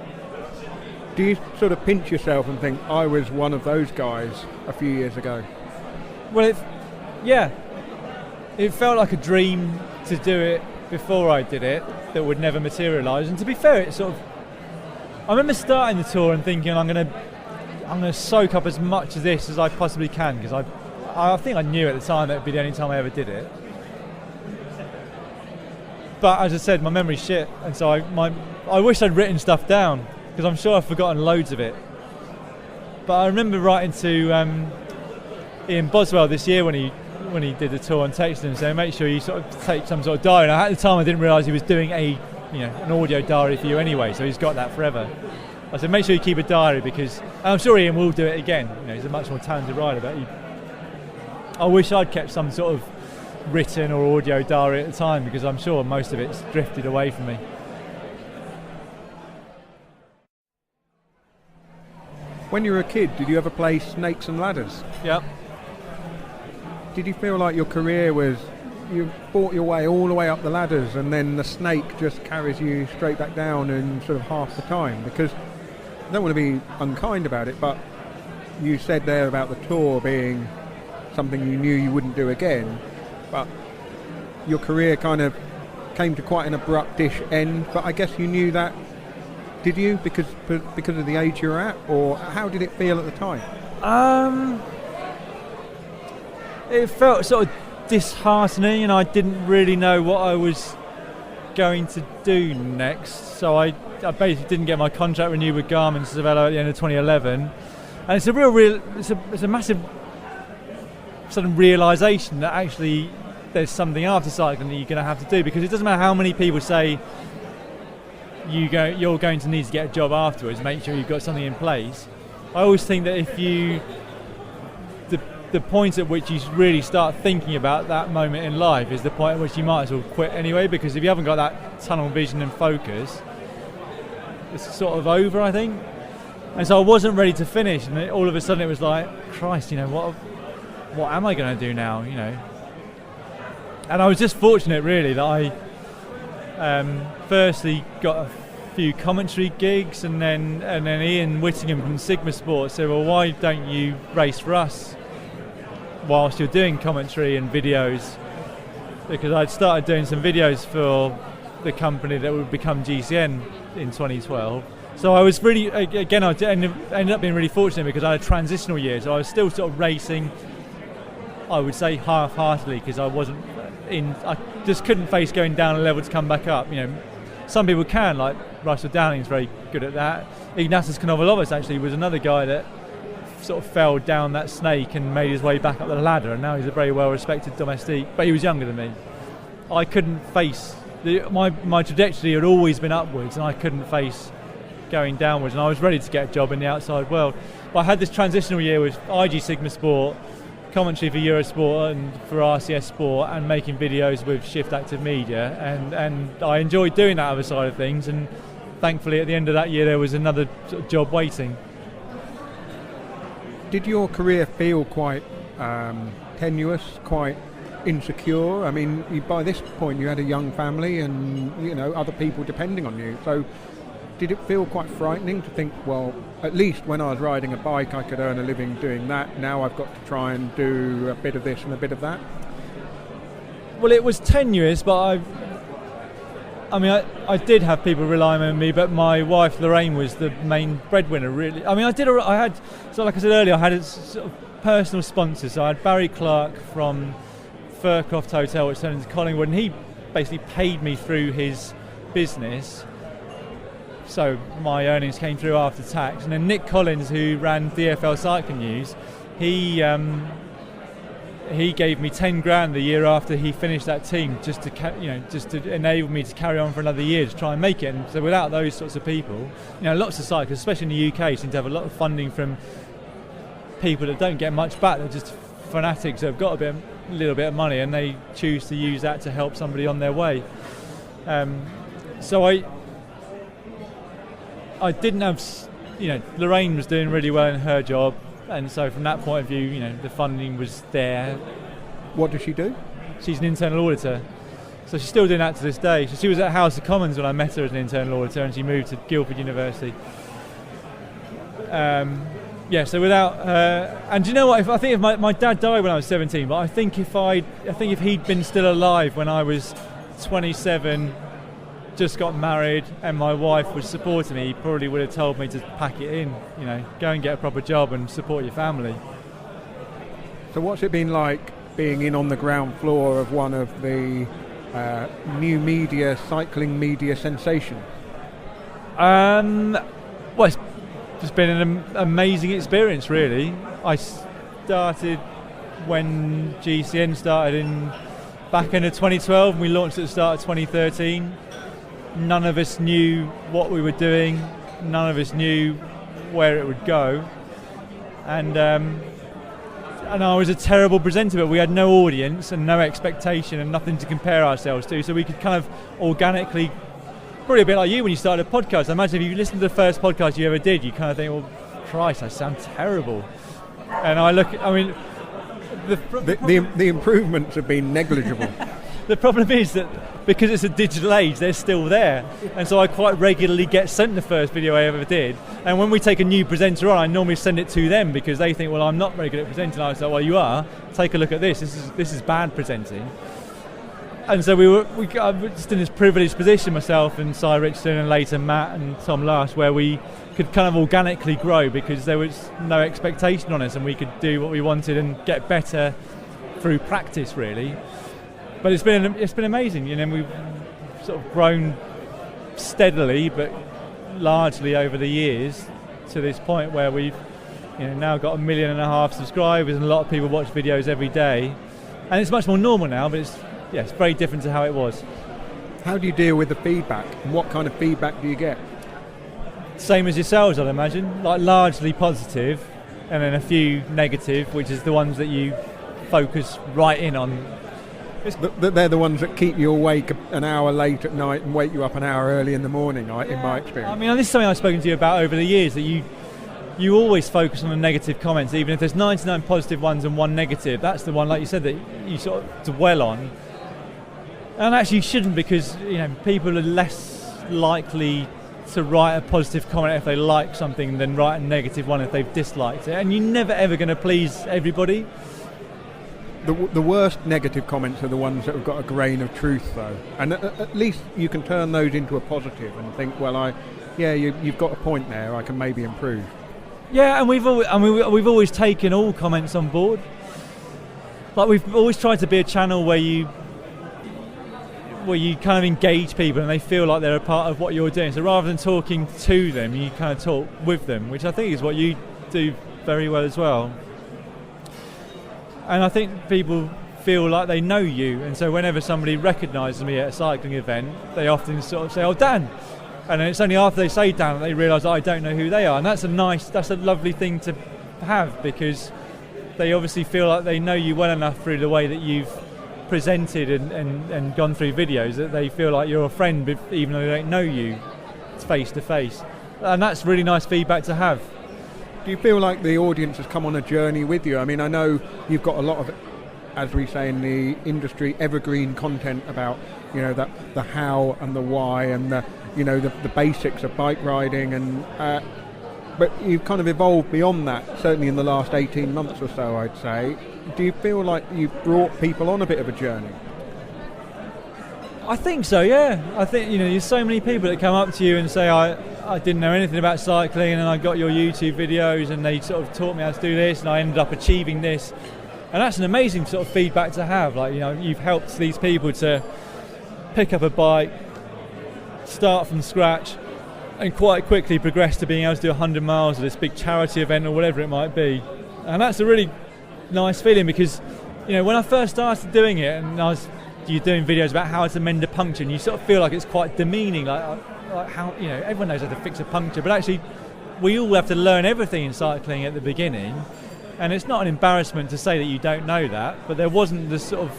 Do you sort of pinch yourself and think, I was one of those guys a few years ago? Well, it felt like a dream to do it before I did it that would never materialise. And to be fair, it sort of, I remember starting the tour and thinking I'm gonna soak up as much of this as I possibly can, because I think I knew at the time that would be the only time I ever did it. But as I said, my memory's shit, and so I wish I'd written stuff down, because I'm sure I've forgotten loads of it. But I remember writing to Ian Boswell this year when he did the tour, and texted him saying, make sure you sort of take some sort of diary. And at the time I didn't realise he was doing an audio diary for you anyway, so he's got that forever. I said, make sure you keep a diary, because I'm sure Ian will do it again. He's a much more talented writer, but I wish I'd kept some sort of written or audio diary at the time, because I'm sure most of it's drifted away from me. When you were a kid, did you ever play Snakes and Ladders? Yep. Did you feel like your career was, you fought your way all the way up the ladders and then the snake just carries you straight back down in sort of half the time? Because I don't want to be unkind about it, but you said there about the tour being something you knew you wouldn't do again, but your career kind of came to quite an abrupt-ish end. But I guess you knew that, did you? Because of the age you're at, or how did it feel at the time? It felt sort of disheartening, and I didn't really know what I was going to do next. So I basically didn't get my contract renewed with Garmin Cervélo at the end of 2011, and it's a massive sort of realisation that actually there's something after cycling that you're going to have to do, because it doesn't matter how many people say you're going to need to get a job afterwards, make sure you've got something in place. I always think that if you the point at which you really start thinking about that moment in life is the point at which you might as well quit anyway, because if you haven't got that tunnel vision and focus, it's sort of over, I think. And so I wasn't ready to finish, and all of a sudden it was like, Christ, what am I going to do now, And I was just fortunate, really, that I firstly got a few commentary gigs, and then Ian Whittingham from Sigma Sports said, well, why don't you race for us whilst you're doing commentary and videos? Because I'd started doing some videos for the company that would become GCN in 2012. So I was really, again, I ended up being really fortunate, because I had a transitional year, so I was still sort of racing, I would say half-heartedly, because I just couldn't face going down a level to come back up. Some people can, like Russell Downing's very good at that. Ignatius Konovalovas actually was another guy that sort of fell down that snake and made his way back up the ladder, and now he's a very well-respected domestique, but he was younger than me. I couldn't face, my trajectory had always been upwards, and I couldn't face going downwards, and I was ready to get a job in the outside world. But I had this transitional year with IG Sigma Sport, commentary for Eurosport and for RCS Sport, and making videos with Shift Active Media, and I enjoyed doing that other side of things, and thankfully at the end of that year there was another sort of job waiting. Did your career feel quite tenuous, quite insecure? I mean, by this point you had a young family and other people depending on you, so did it feel quite frightening to think, well, at least when I was riding a bike I could earn a living doing that, now I've got to try and do a bit of this and a bit of that? Well, it was tenuous, but I did have people relying on me, but my wife Lorraine was the main breadwinner, really. I mean, like I said earlier, I had a sort of personal sponsors. So I had Barry Clark from Furcroft Hotel, which turned into Collingwood, and he basically paid me through his business. So my earnings came through after tax. And then Nick Collins, who ran DFL Cycling News, he gave me 10 grand the year after he finished that team, just to enable me to carry on for another year to try and make it. And so without those sorts of people, lots of cyclists, especially in the UK, seem to have a lot of funding from people that don't get much back. They're just fanatics who have got a little bit of money, and they choose to use that to help somebody on their way. So I didn't have, Lorraine was doing really well in her job, and so from that point of view, the funding was there. What does she do? She's an internal auditor, so she's still doing that to this day. So she was at House of Commons when I met her as an internal auditor, and she moved to Guildford University. So without her, and do you know what? My dad died when I was 17, but I think if he'd been still alive when I was 27, just got married, and my wife was supporting me, he probably would have told me to pack it in, go and get a proper job and support your family. So what's it been like being in on the ground floor of one of the new media, cycling media sensation? Well, it's just been an amazing experience, really. I started when GCN started back into 2012, and we launched at the start of 2013. None of us knew what we were doing. None of us knew where it would go. And I was a terrible presenter, but we had no audience and no expectation and nothing to compare ourselves to, so we could kind of organically, probably a bit like you when you started a podcast. I imagine if you listened to the first podcast you ever did, you kind of think, well, Christ, I sound terrible. And the improvements have been negligible. The problem is that because it's a digital age, they're still there. And so I quite regularly get sent the first video I ever did. And when we take a new presenter on, I normally send it to them because they think, well, I'm not very good at presenting. I was like, well, you are. Take a look at this. This is bad presenting. And so I was just in this privileged position, myself and Cy Richardson and later Matt and Tom Last, where we could kind of organically grow because there was no expectation on us and we could do what we wanted and get better through practice, really. But it's been amazing, we've sort of grown steadily, but largely over the years to this point where we've now got 1.5 million subscribers and a lot of people watch videos every day, and it's much more normal now. But it's very different to how it was. How do you deal with the feedback, and what kind of feedback do you get? Same as yourselves, I'd imagine, like largely positive, and then a few negative, which is the ones that you focus right in on. They're the ones that keep you awake an hour late at night and wake you up an hour early in the morning, in my experience. I mean, this is something I've spoken to you about over the years, that you always focus on the negative comments, even if there's 99 positive ones and one negative. That's the one, like you said, that you sort of dwell on. And actually you shouldn't, because people are less likely to write a positive comment if they like something than write a negative one if they've disliked it. And you're never ever going to please everybody. The worst negative comments are the ones that have got a grain of truth, though, and at least you can turn those into a positive and think, well, you've got a point there. I can maybe improve. Yeah, and we've always taken all comments on board. Like, we've always tried to be a channel where you kind of engage people and they feel like they're a part of what you're doing. So rather than talking to them, you kind of talk with them, which I think is what you do very well as well. And I think people feel like they know you, and so whenever somebody recognises me at a cycling event, they often sort of say, "Oh, Dan," and then it's only after they say Dan that they realise that I don't know who they are, and that's a lovely thing to have, because they obviously feel like they know you well enough through the way that you've presented and gone through videos, that they feel like you're a friend even though they don't know you face to face, and that's really nice feedback to have. Do you feel like the audience has come on a journey with you? I mean, I know you've got a lot of, as we say in the industry, evergreen content about, the how and the why and the basics of bike riding, and but you've kind of evolved beyond that, certainly in the last 18 months or so, I'd say. Do you feel like you've brought people on a bit of a journey? I think so, yeah. I think, there's so many people that come up to you and say, I didn't know anything about cycling, and I got your YouTube videos and they sort of taught me how to do this and I ended up achieving this. And that's an amazing sort of feedback to have. Like, you've helped these people to pick up a bike, start from scratch, and quite quickly progress to being able to do 100 miles at this big charity event or whatever it might be. And that's a really nice feeling, because, when I first started doing it and you're doing videos about how to mend a puncture, and you sort of feel like it's quite demeaning, like how, everyone knows how to fix a puncture, but actually we all have to learn everything in cycling at the beginning, and it's not an embarrassment to say that you don't know that. But there wasn't the sort of,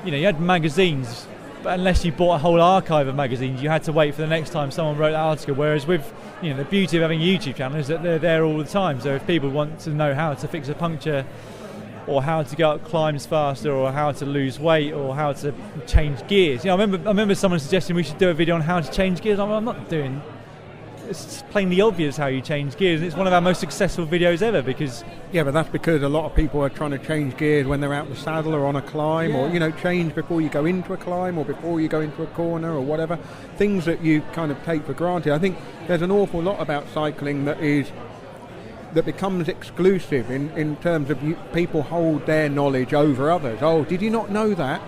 you had magazines, but unless you bought a whole archive of magazines, you had to wait for the next time someone wrote that article. Whereas with, the beauty of having a YouTube channel is that they're there all the time. So if people want to know how to fix a puncture, or how to go up climbs faster, or how to lose weight, or how to change gears. I remember someone suggesting we should do a video on how to change gears. I'm not doing it's plainly obvious how you change gears, and it's one of our most successful videos ever because... Yeah, but that's because a lot of people are trying to change gears when they're out the saddle or on a climb, or, you know, change before you go into a climb or before you go into a corner or whatever. Things that you kind of take for granted. I think there's an awful lot about cycling that becomes exclusive in terms of people hold their knowledge over others. Oh, did you not know that?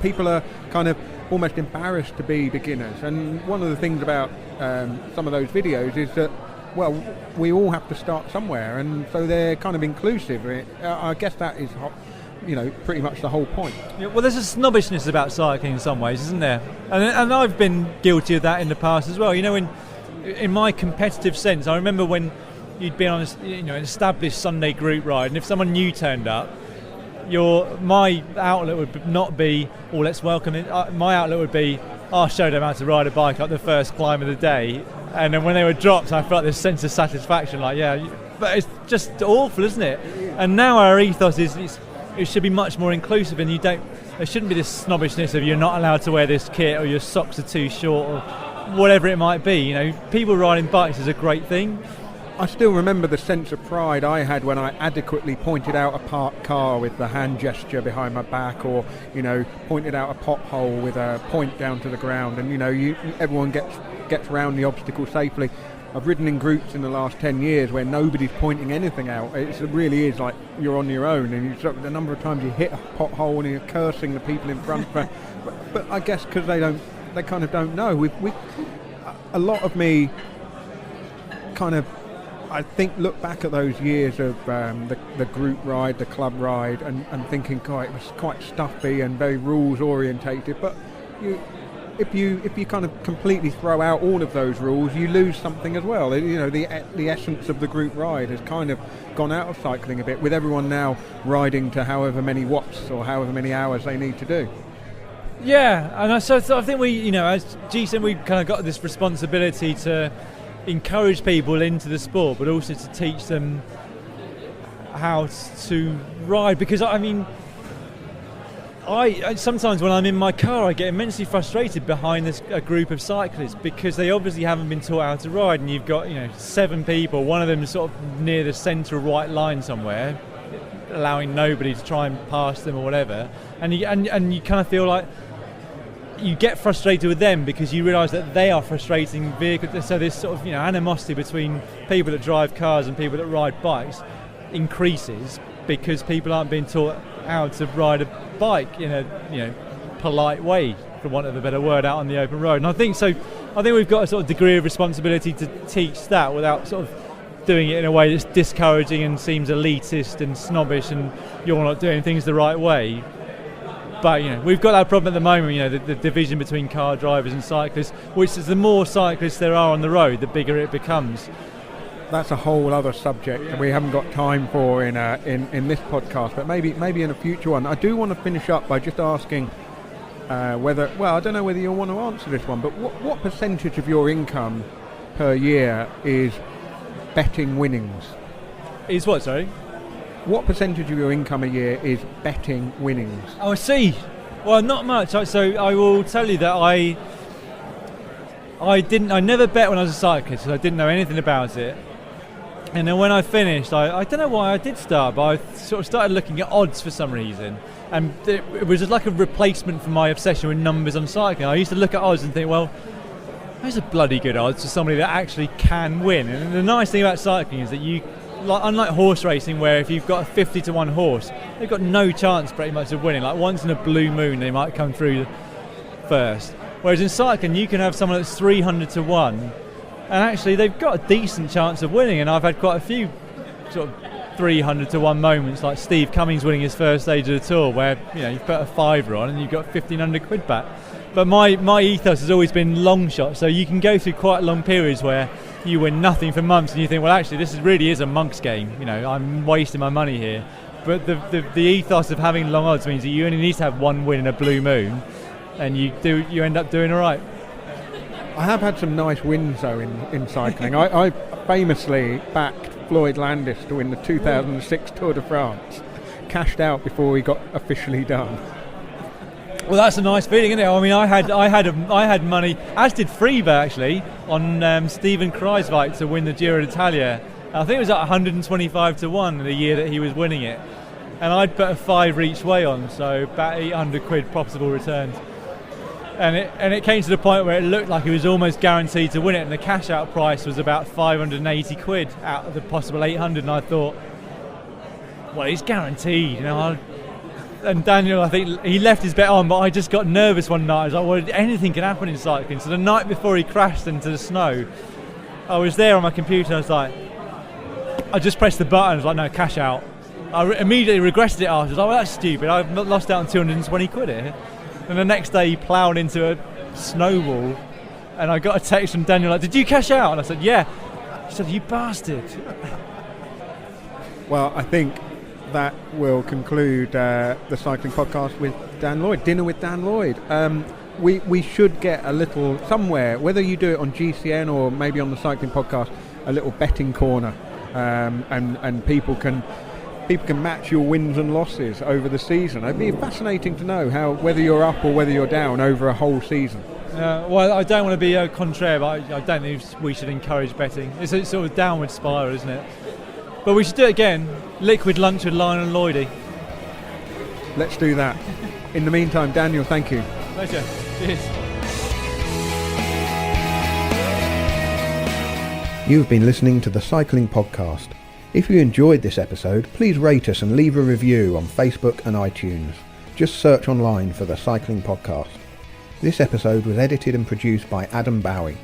People are kind of almost embarrassed to be beginners. And one of the things about some of those videos is that, well, we all have to start somewhere, and so they're kind of inclusive. I guess that is, pretty much the whole point. Yeah, well, there's a snobbishness about cycling in some ways, isn't there? And I've been guilty of that in the past as well. You know, in my competitive sense, I remember when you'd been on an established Sunday group ride, and if someone new turned up, my outlet would not be, oh, let's welcome it. My outlet would be, I'll show them how to ride a bike up the first climb of the day. And then when they were dropped, I felt this sense of satisfaction, like, yeah, but it's just awful, isn't it? And now our ethos is it should be much more inclusive, and there shouldn't be this snobbishness of you're not allowed to wear this kit or your socks are too short or whatever it might be. You know, people riding bikes is a great thing. I still remember the sense of pride I had when I adequately pointed out a parked car with the hand gesture behind my back, or, pointed out a pothole with a point down to the ground, and, everyone gets around the obstacle safely. I've ridden in groups in the last 10 years where nobody's pointing anything out. It really is like you're on your own, and the number of times you hit a pothole and you're cursing the people in front. But I guess because they kind of don't know. A lot of me kind of, I think, look back at those years of the group ride, the club ride, and thinking, God, it was quite stuffy and very rules orientated. But if you kind of completely throw out all of those rules, you lose something as well. The essence of the group ride has kind of gone out of cycling a bit, with everyone now riding to however many watts or however many hours they need to do. Yeah, and so I think we, as G said, we've kind of got this responsibility to encourage people into the sport, but also to teach them how to ride. Because I sometimes when I'm in my car, I get immensely frustrated behind a group of cyclists, because they obviously haven't been taught how to ride, and you've got 7 people, one of them sort of near the centre white line somewhere, allowing nobody to try and pass them or whatever, and you kind of feel like you get frustrated with them because you realise that they are frustrating vehicles. So this sort of animosity between people that drive cars and people that ride bikes increases because people aren't being taught how to ride a bike in a polite way, for want of a better word, out on the open road. And I think we've got a sort of degree of responsibility to teach that without sort of doing it in a way that's discouraging and seems elitist and snobbish and you're not doing things the right way. But we've got that problem at the moment, the division between car drivers and cyclists, which is the more cyclists there are on the road, the bigger it becomes. That's a whole other subject that we haven't got time for in this podcast, but maybe in a future one. I do want to finish up by just asking whether, I don't know whether you'll want to answer this one, but what percentage of your income per year is betting winnings? Is what, sorry? What percentage of your income a year is betting winnings? Oh, I see. Well, not much. So I will tell you that I never bet when I was a cyclist, so I didn't know anything about it. And then when I finished, I don't know why I did start, but I sort of started looking at odds for some reason. And it was just like a replacement for my obsession with numbers on cycling. I used to look at odds and think, well, those are bloody good odds for somebody that actually can win. And the nice thing about cycling is that unlike horse racing, where if you've got a 50-1 horse, they've got no chance pretty much of winning. Like once in a blue moon, they might come through first. Whereas in cycling, you can have someone that's 300-1, and actually they've got a decent chance of winning. And I've had quite a few sort of 300-1 moments, like Steve Cummings winning his first stage of the Tour, where you put a fiver on and you've got 1,500 quid back. But my ethos has always been long shot, so you can go through quite long periods where you win nothing for months and you think, well, actually this really is a monk's game, I'm wasting my money here. But the ethos of having long odds means that you only need to have one win in a blue moon, and you end up doing all right. I have had some nice wins though in cycling. I famously backed Floyd Landis to win the 2006 Tour de France, cashed out before he got officially done. Well, that's a nice feeling, isn't it? I mean, I had money, as did Freeba actually, on Steven Kruijswijk to win the Giro d'Italia. I think it was at 125 to 1 in the year that he was winning it, and I'd put a 5 each way on, so about 800 quid profitable returns. And it came to the point where it looked like he was almost guaranteed to win it, and the cash out price was about 580 quid out of the possible 800, and I thought, well, he's guaranteed, you know. And Daniel, I think he left his bet on, but I just got nervous one night. I was like, well, anything can happen in cycling. So the night before he crashed into the snow, I was there on my computer. I was like, I just pressed the button. I was like, no, cash out. I immediately regretted it after. I was like, well, that's stupid. I've lost out on 220 quid here. And the next day he ploughed into a snowball, and I got a text from Daniel like, did you cash out? And I said, yeah. He said, you bastard. Well, I think that will conclude the cycling podcast with Dan Lloyd, Dinner with Dan Lloyd. We should get a little, somewhere, whether you do it on GCN or maybe on the cycling podcast, a little betting corner, and people can match your wins and losses over the season. It'd be fascinating to know whether you're up or whether you're down over a whole season. Well, I don't want to be contraire, but I don't think we should encourage betting. It's a sort of downward spiral, isn't it? But we should do it again. Liquid lunch with Lionel Lloyd. Let's do that. In the meantime, Daniel, thank you. Pleasure. Cheers. You've been listening to the Cycling Podcast. If you enjoyed this episode, please rate us and leave a review on Facebook and iTunes. Just search online for the Cycling Podcast. This episode was edited and produced by Adam Bowie.